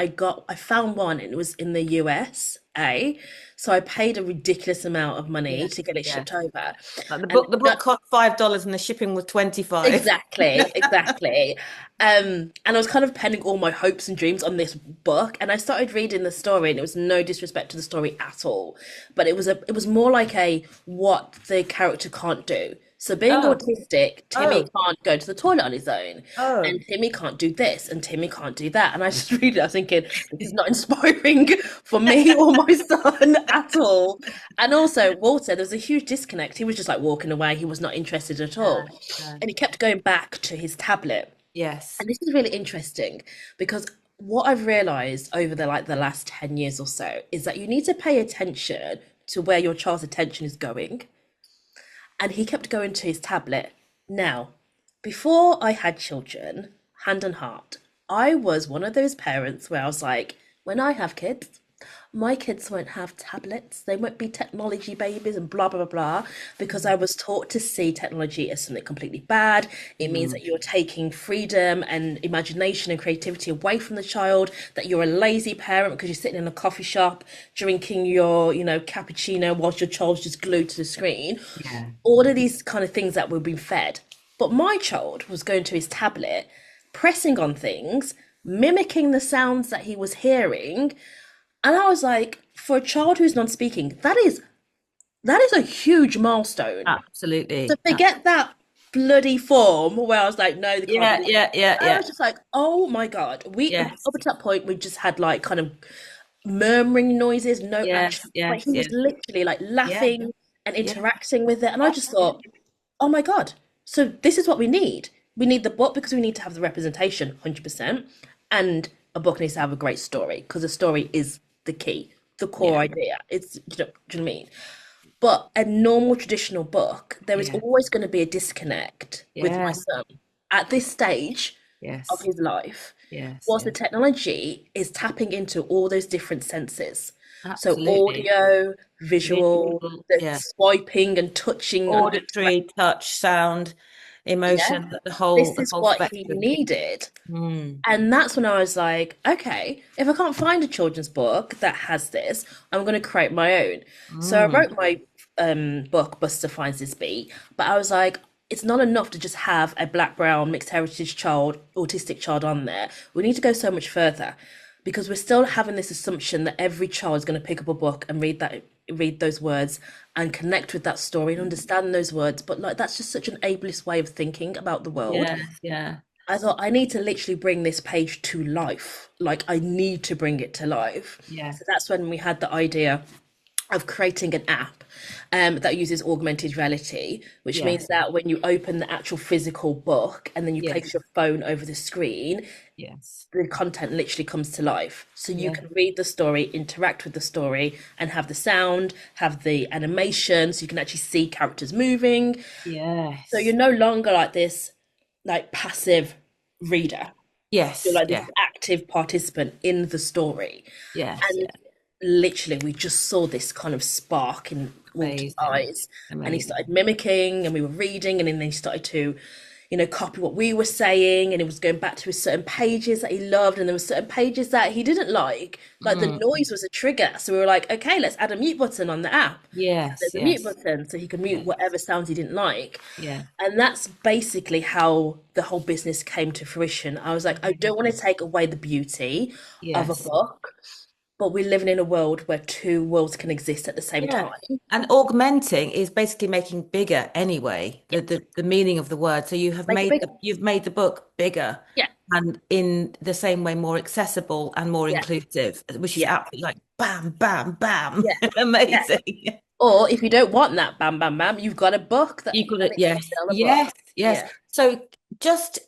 I found one, and it was in the USA. So I paid a ridiculous amount of money Yeah. to get it Yeah. shipped over, Like the and book, the book cost $5 and the shipping was 25. exactly, exactly. And I was kind of penning all my hopes and dreams on this book, and I started reading the story, and it was no disrespect to the story at all, but it was more like a what the character can't do. So being Oh, autistic, Timmy oh, can't go to the toilet on his own, oh. and Timmy can't do this, and Timmy can't do that. And I just read it, I was thinking, this is not inspiring for me or my son at all. And also, Walter, there was a huge disconnect. He was just like walking away. He was not interested at No, all. no. And he kept going back to his tablet. Yes. And this is really interesting because what I've realized over the last 10 years or so is that you need to pay attention to where your child's attention is going. And he kept going to his tablet. Now, before I had children, hand on heart, I was one of those parents where I was like, when I have kids, my kids won't have tablets. They won't be technology babies and blah, blah, blah, blah. Because I was taught to see technology as something completely bad. It means Mm. that you're taking freedom and imagination and creativity away from the child, that you're a lazy parent because you're sitting in a coffee shop drinking your, cappuccino whilst your child's just glued to the screen. Yeah. All of these kind of things that we're being fed. But my child was going to his tablet, pressing on things, mimicking the sounds that he was hearing, and I was like, for a child who's non-speaking, that is a huge milestone. To Absolutely. forget that bloody form where I was like, no, they can't do Yeah, this. yeah, yeah, I yeah. was just like, oh my God. We up Yes. to that point we just had like kind of murmuring noises, no action. Yes, Like yes, he was yes. literally like Yeah. laughing. and Yeah. interacting with it. And I just thought, oh my God, so this is what we need. We need the book because we need to have the representation 100%. And a book needs to have a great story because the story is the key, the core Yeah. idea. Do you know what I mean? But a normal traditional book, there is Yeah. always going to be a disconnect with my Yeah. son at this stage of Yes. his life. Yes. Whilst the Yes. technology is tapping into all those different senses. So Absolutely. audio, visual, Visual. the Yeah. swiping and touching and Auditory, touch, sound, yeah, emotion, this the is whole what he spectrum. needed. Mm. And that's when I was like, okay, if I can't find a children's book that has this, I'm going to create my own. So I Mm. wrote my book, Buster Finds His Beat, but I was like, it's not enough to just have a black, brown, mixed heritage child, autistic child on there. We need to go so much further because we're still having this assumption that every child is going to pick up a book and read those words and connect with that story and understand those words. But like that's just such an ableist way of thinking about the world. Yes. Yeah. I thought I need to literally bring this page to life. Like I need to bring it to life. Yeah. So that's when we had the idea of creating an app that uses augmented reality, which means Yes. that when you open the actual physical book and then you place Yes. your phone over the screen, Yes. the content literally comes to life. So you Yeah. can read the story, interact with the story, and have the sound, have the animation, so you can actually see characters moving. So you're Yes. no longer like this like passive reader. You're Yes. like this Yeah. active participant in the story. Yes. And Yeah. literally, we just saw this kind of spark in Walter's Amazing. eyes. And he Amazing. started mimicking, and we were reading, and then he started to, copy what we were saying. And he was going back to his certain pages that he loved, and there were certain pages that he didn't like. Like the Mm. noise was a trigger. So we were like, okay, let's add a mute button on the app. Yes. There's a mute Yes. button so he can mute Yes. whatever sounds he didn't like. Yeah. And that's basically how the whole business came to fruition. I was like, I don't want to Amazing. take away the beauty of a Yes. book, but we're living in a world where two worlds can exist at the same Yeah. time. And augmenting is basically making bigger anyway, Yeah, the meaning of the word. So make it bigger. you've made the book bigger Yeah, and in the same way more accessible and more yeah, inclusive, which is yeah, absolutely like bam, bam, bam. yeah, yeah. Amazing. Or if you don't want that bam, bam, bam, you've got a book that, Equal and it, it's yes, still a book. yes, yes. Yeah, So just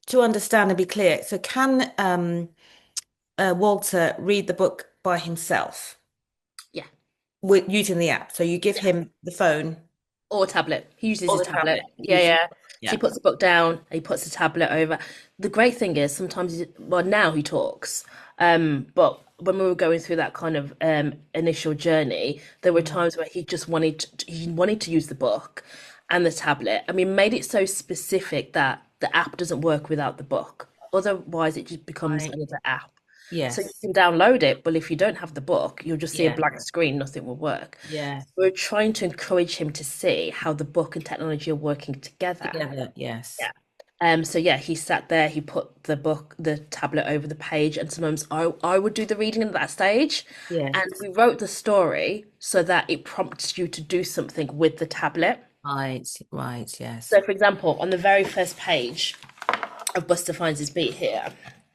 to understand and be clear, so can Walter read the book by himself yeah, with using the app? So you give yeah. him the phone Or tablet. He uses or his the tablet. tablet. Yeah, Uses, yeah. So he yeah. puts the book down and he puts the tablet over. The great thing is sometimes, well, now he talks. But when we were going through that kind of initial journey, there were Mm. times where he wanted to use the book and the tablet. And we made it so specific that the app doesn't work without the book. Otherwise, it just becomes Right. another app. So you Yes. can download it, but if you don't have the book, you'll just see a Yeah. blank screen, nothing will work. Yeah. We're trying to encourage him to see how the book and technology are working together. Together. Yes. Yeah. So yeah, he sat there, he put the tablet over the page, and sometimes I would do the reading at that stage. Yes. And we wrote the story so that it prompts you to do something with the tablet. Right. Right. Yes. So for example, on the very first page of Buster Finds His Beat here,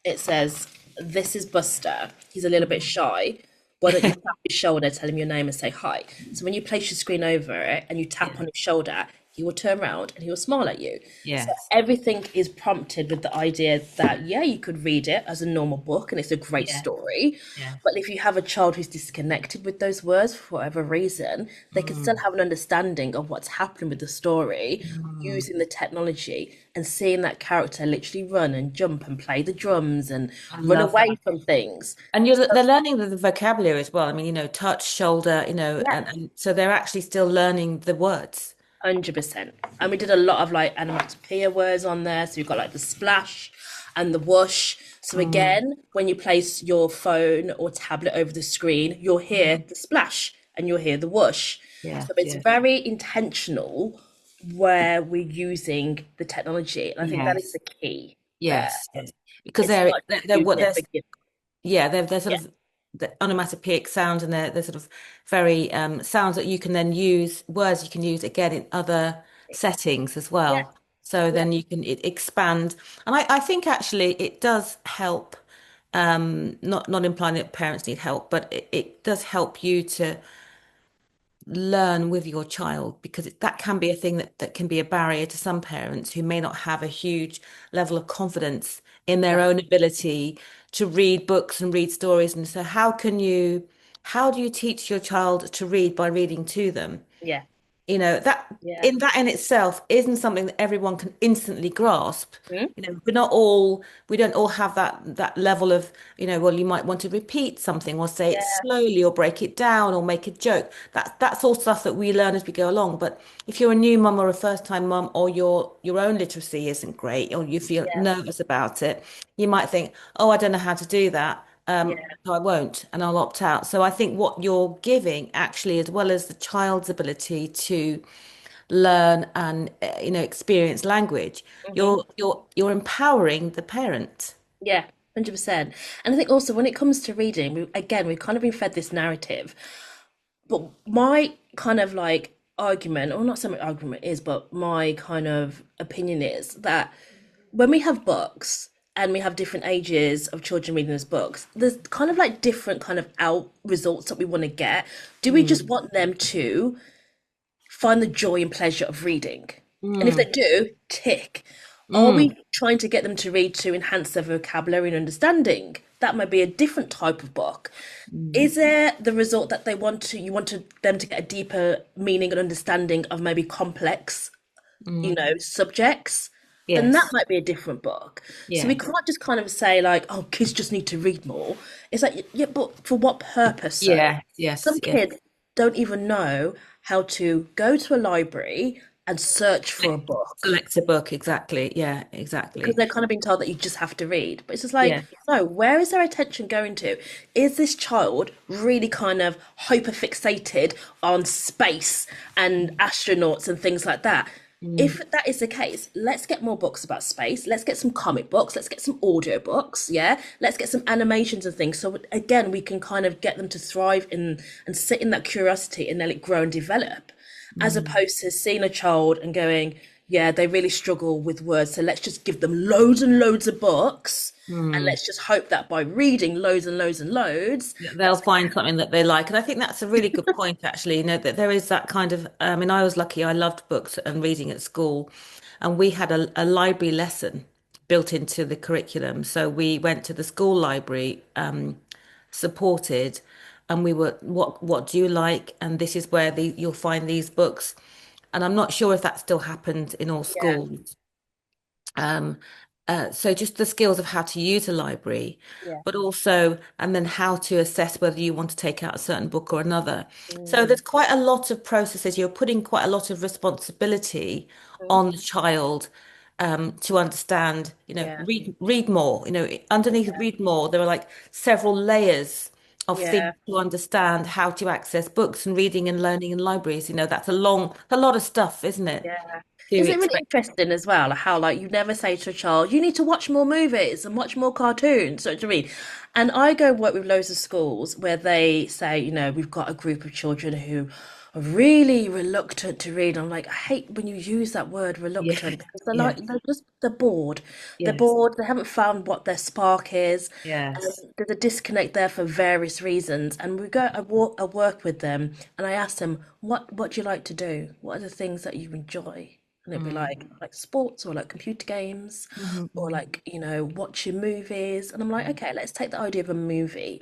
it says, "This is Buster. He's a little bit shy. Why don't you tap his shoulder, tell him your name, and say hi?" So when you place your screen over it and you tap Yeah. on his shoulder, he will turn around and he will smile at you. So Yes. everything is prompted with the idea that, yeah, you could read it as a normal book and it's a great Yeah. story. Yeah. But if you have a child who's disconnected with those words for whatever reason, they can still Mm. have an understanding of what's happening with the story Mm. using the technology and seeing that character literally run and jump and play the drums and I run love away that. from things. And So, they're learning the vocabulary as well. I mean, touch, shoulder, yeah, and so they're actually still learning the words. 100%. And we did a lot of like onomatopoeia words on there. So you've got like the splash and the whoosh. So Mm. again, when you place your phone or tablet over the screen, you'll hear Mm. the splash and you'll hear the whoosh. Yes. So it's Yes. very intentional where we're using the technology. And I think that is Yes. the key there. Yes. Yes. Because It's not they're using what it they're for gift. yeah, they're sort Yeah, of the onomatopoeic sounds and they're sort of very sounds that you can then use, words you can use again in other settings as yeah, well. So yeah. then you can expand. And I think actually it does help, not implying that parents need help, but it does help you to learn with your child, because that can be a thing that can be a barrier to some parents who may not have a huge level of confidence in their Yeah, own ability to read books and read stories. And so how do you teach your child to read by reading to them? yeah, That yeah. in itself isn't something that everyone can instantly grasp. Mm. We don't all have that level of, well, you might want to repeat something or say it Yeah, slowly or break it down or make a joke. That's all stuff that we learn as we go along. But if you're a new mum or a first time mum, or your own literacy isn't great, or you feel yeah, nervous about it, you might think, oh, I don't know how to do that. yeah, So I won't, and I'll opt out. So I think what you're giving actually, as well as the child's ability to learn and experience language, hmm you're empowering the parent. yeah, 100%. And I think also when it comes to reading, we've kind of been fed this narrative. But my kind of like argument, or not so much argument is, but my kind of opinion is that when we have books and we have different ages of children reading those books, there's kind of like different kind of out results that we want to get. Do we just Mm, want them to find the joy and pleasure of reading? And if they mm, do, tick. Are mm, we trying to get them to read to enhance their vocabulary and understanding? That might be a different type of book. mm, Is there the result that you wanted them to get a deeper meaning and understanding of maybe complex, mm. subjects? Then that Yes. might be a different book. So we Yeah. can't just kind of say like, oh, kids just need to read more. It's like, yeah, but for what purpose though? Yeah. Yes. Some Yes. kids don't even know how to go to a library and search for a book Select a book. Exactly. Yeah. because Exactly. they're kind of being told that you just have to read. But it's just like, Yeah. no, where is their attention going to? Is this child really kind of hyper fixated on space and astronauts and things like that? Mm, If that is the case, let's get more books about space. Let's get some comic books. Let's get some audio books. Yeah. Let's get some animations and things. So again, we can kind of get them to thrive in and sit in that curiosity and let it grow and develop, as mm, opposed to seeing a child and going, yeah, they really struggle with words. So let's just give them loads and loads of books. And mm. let's just hope that by reading loads and loads and loads, They'll that's, find something that they like. And I think that's a really good point, actually, that there is that kind of, I mean, I was lucky, I loved books and reading at school, and we had a library lesson built into the curriculum. So we went to the school library, supported, and we were, what do you like? And this is where you'll find these books. And I'm not sure if that still happens in all yeah, schools. Um, so just the skills of how to use a library, yeah. but also, and then how to assess whether you want to take out a certain book or another. So Mm, there's quite a lot of processes. You're putting quite a lot of responsibility mm, on the child, to understand, yeah, read more. Underneath read more, there are like several layers of things yeah. to understand how to access books and reading and learning in libraries. That's a lot of stuff, isn't it? Yeah. To Is it really expect. interesting as well, how like you never say to a child, you need to watch more movies and watch more cartoons, so to read. And I go work with loads of schools where they say, we've got a group of children who are really reluctant to read. I'm like, I hate when you use that word Yeah. reluctant because they're like Yeah. they're bored. They're Yes. bored, they haven't found what their spark is. Yes. There's a disconnect there for various reasons. And I work with them and I ask them, what do you like to do? What are the things that you enjoy? And it'd be Mm. like sports or like computer games Mhm, or mhm, like, watching movies. And I'm like, okay, let's take the idea of a movie.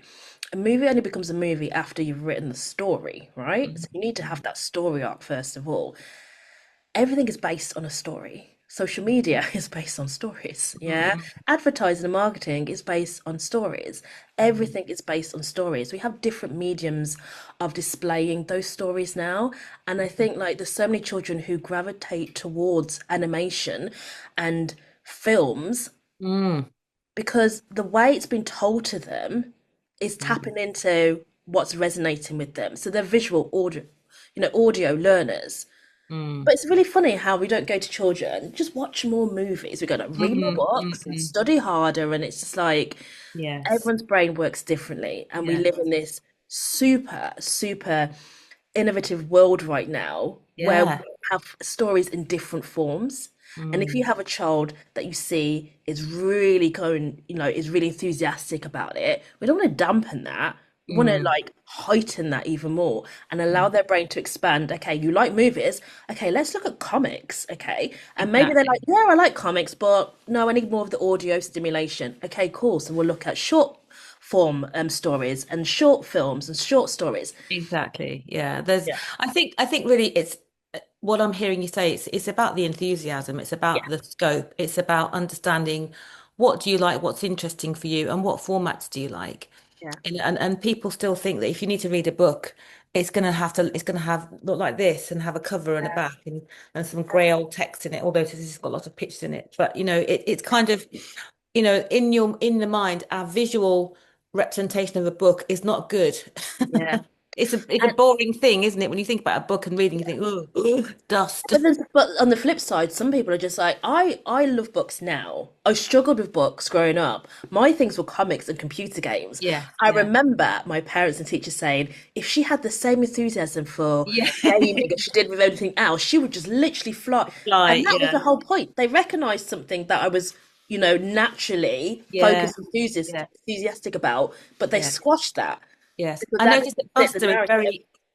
A movie only becomes a movie after you've written the story, right? mhm, So you need to have that story arc first of all. Everything is based on a story. Social media is based on stories, yeah. mhm, Advertising and marketing is based on stories. mhm, Everything is based on stories. We have different mediums of displaying those stories now. And I think like there's so many children who gravitate towards animation and films mm, because the way it's been told to them is mm, tapping into what's resonating with them. So they're visual audio learners. But mm, it's really funny how we don't go to children, just watch more movies. We go to read more mhm, books and mhm. study harder. And it's just like Yes. everyone's brain works differently. And we Yes. live in this super, super innovative world right now where we Yeah. have stories in different forms. And if you Mm, have a child that you see is really going, is really enthusiastic about it, we don't want to dampen that. want to Mm, like heighten that even more and allow their brain to expand. Okay, you like movies. Okay, let's look at comics. Okay, and maybe they're like, exactly. yeah, I like comics, but no, I need more of the audio stimulation. Okay, cool. So we'll look at short form stories and short films and short stories. Exactly. Yeah. There's Yeah, I think really it's what I'm hearing you say, it's about the enthusiasm, it's yeah, about the scope, it's about understanding what do you like, what's interesting for you, and what formats do you like. yeah, And people still think that if you need to read a book, it's gonna have look like this and have a cover and a back and some grey old text in it, although this has got lots of pictures in it. But it's kind of, in the mind, our visual representation of a book is not good. yeah. It's a And boring thing, isn't it? When you think about a book and reading, you think, oh, dust. but on the flip side, some people are just like, I love books now. I struggled with books growing up. My things were comics and computer games. Yeah, I yeah, remember my parents and teachers saying if she had the same enthusiasm for yeah. gaming as she did with everything else, she would just literally fly. And Like, that was yeah, the whole point. They recognized something that I was, naturally yeah, focused, yeah, enthusiastic about, but they yeah. squashed that Yes, because I that noticed didn't that fit the narrative.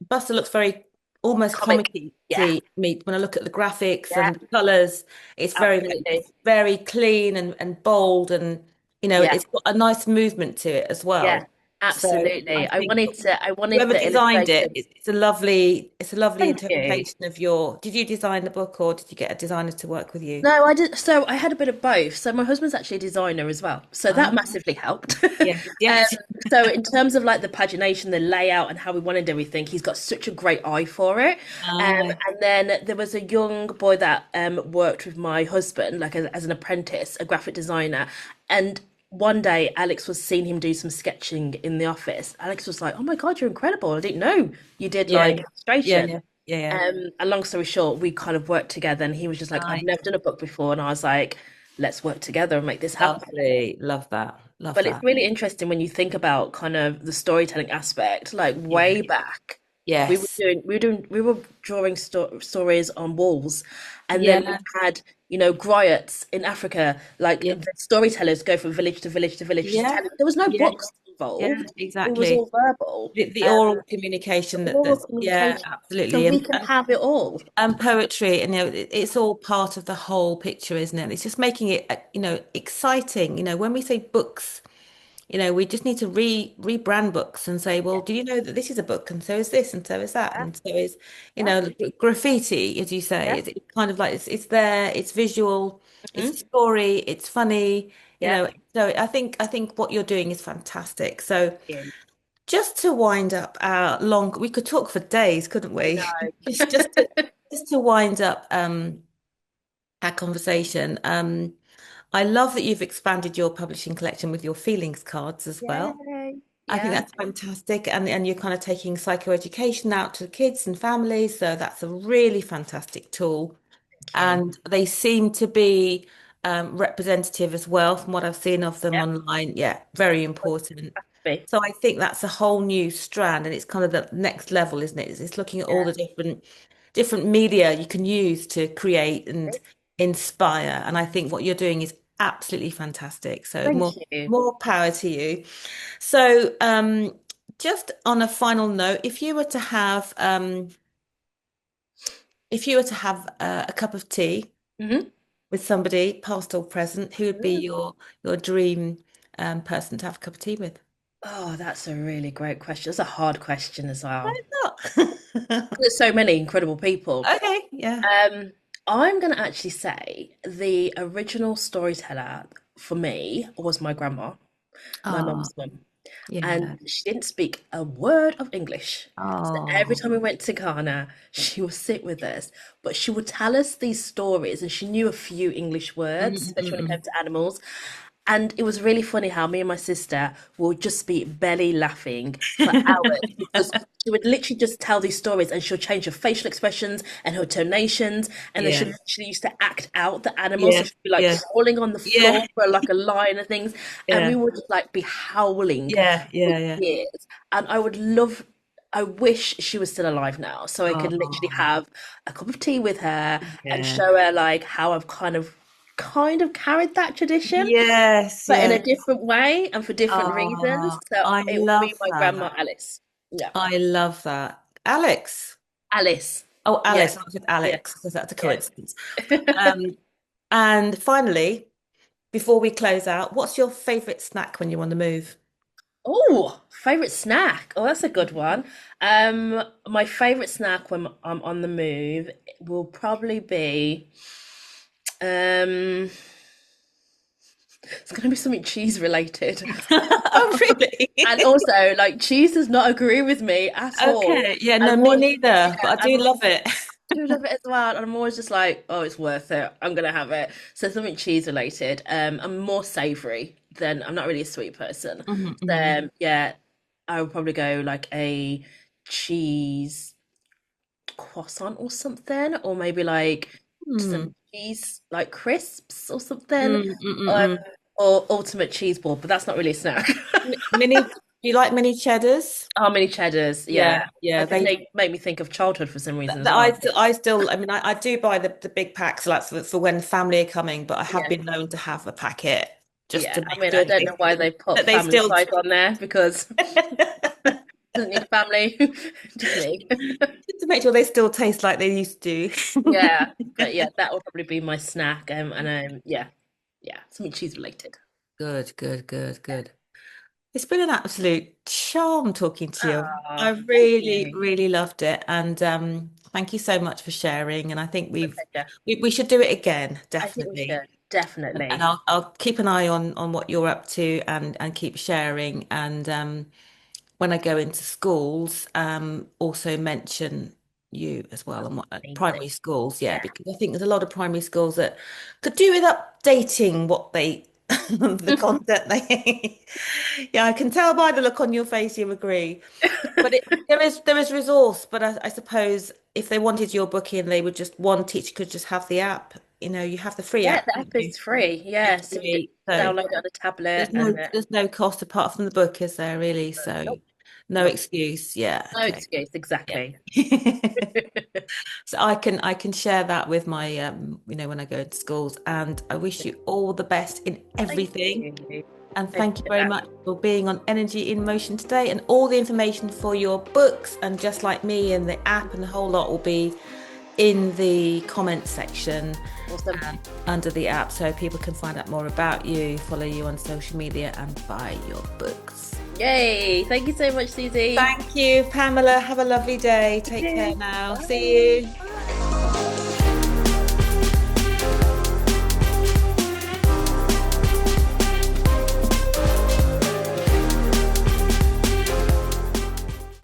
Buster looks very almost Comic. comic-y Yeah, to me when I look at the graphics yeah, and the colors. absolutely. It's very clean and bold, and Yeah. it's got a nice movement to it as Yeah, well. So I absolutely. think I wanted whoever the designed it, illustrations. it's a lovely Thank you. interpretation of your. Did you design the book or did you get a designer to work with you? No, I did. So I had a bit of both. So my husband's actually a designer as well. So that Ah, massively helped. yes, Um, yes. so in terms of like the pagination, the layout, and how we wanted everything, he's got such a great eye for it. Ah, And then there was a young boy that worked with my husband, like as an apprentice, a graphic designer. And one day, Alex was seeing him do some sketching in the office. Alex was like, "Oh my God, you're incredible! I didn't know you did yeah, like yeah, yeah, illustration." yeah, yeah, yeah. And long story short, we kind of worked together, and he was just like, "I've Nice. never done a book before," and I was like, "Let's work together and make this happen." Lovely. Love that. Love But it's that. really interesting when you think about kind of the storytelling aspect, like Yeah. way back. Yes. We were drawing stories on walls, and then we Yeah. had, griots in Africa. Like Yeah. the storytellers go from village to village to village, just Yeah. telling. There was no Yeah. books Yeah. involved. It was Exactly. all verbal, The oral communication oral yeah, communication. So absolutely. we can have it all. And poetry, and it's all part of the whole picture, isn't it? It's just making it, exciting. When we say books, we just need to rebrand books and say, well, do you know that this is a book, and so is this, and so is that, Yeah, and so is, yeah, graffiti, as you say. yeah. It's kind of like it's there, it's visual, it's a Mhm. story, it's funny, you Yeah. know. So I think what you're doing is fantastic. So Brilliant. just to wind up our long, we could talk for days, couldn't I we? Just just know. to just to wind up our conversation. I love that you've expanded your publishing collection with your feelings cards as well. Yay. I think Yeah. that's fantastic. And you're kind of taking psychoeducation out to kids and families. So that's a really fantastic tool. Thank you. And they seem to be representative as well from what I've seen of them Yeah. online. Yeah, very important. Me. So I think that's a whole new strand, and it's kind of the next level, isn't it? It's looking at all Yeah. the different media you can use to create and inspire. And I think what you're doing is absolutely fantastic. So Thank you. more power to you. So just on a final note, if you were to have a cup of tea Hmm. with somebody, past or present, who would be your dream person to have a cup of tea with? Oh, that's a really great question. It's a hard question as well. Why not? There's so many incredible people. Okay, yeah. Um, I'm gonna actually say the original storyteller for me was my grandma, my Oh, mum's mum. And yeah. she didn't speak a word of English. So every Oh, time we went to Ghana, she would sit with us, but she would tell us these stories, and she knew a few English words, especially when it came mm. to animals. And it was really funny how me and my sister would just be belly laughing for hours because she would literally just tell these stories, and she'll change her facial expressions and her tonations, and then she Yeah, literally used to act out the animals. So yeah, she'd be like yeah, crawling on the yeah, floor for like a lion and things, and we yeah, would just like be howling yeah, for yeah, yeah. years. And I wish she was still alive now, so I could literally Oh, have a cup of tea with her and yeah, show her like how I've kind of kind of carried that tradition, Yes, but in a yes. different way and for different reasons. Oh, So I it would be love my grandma that. Alice. Yeah. I love that. Alex. Alice. Oh, Yeah. Alice. I said Yeah. Alex because that's a Yeah. coincidence. Um, and finally, before we close out, what's your favorite snack when you're on the move? Oh, favorite snack. Oh, that's a good one. My favorite snack when I'm on the move will probably be it's gonna be something cheese related. Oh, really? And also, like, cheese does not agree with me at all. Okay. Yeah, And no, I'm me always, neither, yeah, but I do love it. I do love it as well. And I'm always just like, oh, it's worth it. I'm gonna have it. So something cheese related. I'm more savory than I'm not really a sweet person. Mhm, So mhm. yeah, I would probably go like a cheese croissant or something, or maybe like Mm, some cheese like crisps or something. mm, mm, mm, Um, mm. or ultimate cheese ball, but that's not really a snack. Mini, do you like mini cheddars? How many cheddars? Yeah. Yeah, yeah. I think They, they make me think of childhood for some reason as I well. still, I mean, I do buy the big packs like for when family are coming, but I have Yeah. been known to have a packet just Yeah. to I make mean, sure I don't know why they put that they family still. size on there because doesn't need family, just me. Just to make sure they still taste like they used to. Yeah. But yeah, that will probably be my snack. And yeah, yeah, something cheese related. Good, good, good, good. It's been an absolute charm talking to you. I Oh, thank really, you. really loved it, and thank you so much for sharing. And I think My pleasure. we should do it again, I think we definitely. should. And Definitely. I'll keep an eye on what you're up to and keep sharing. And when I go into schools, also mention you as well and what Amazing. primary schools, yeah, Yeah. because I think there's a lot of primary schools that could do with updating what they the content they yeah, I can tell by the look on your face you agree. But there is resource, but I suppose if they wanted your book in, they would just one teacher could just have the app. You have the free Yeah, app, the don't app you? is free. Yeah. It's So you just free. So download it on a tablet there's and no cost apart from the book, is there really? So nope, no nope. excuse. Yeah, No okay. excuse, Yeah. exactly. So I can share that with my when I go into schools, and I wish you all the best in Thank everything. you. And Thank thank you you for very that. much for being on Energy in Motion today. And all the information for your books and Just Like Me and the app and the whole lot will be in the comments section Awesome. under the app so people can find out more about you, follow you on social media, and buy your books. Yay. Thank you so much, Suzy. Thank you, Pamela. Have a lovely day. Take care You too. now. See Bye. you.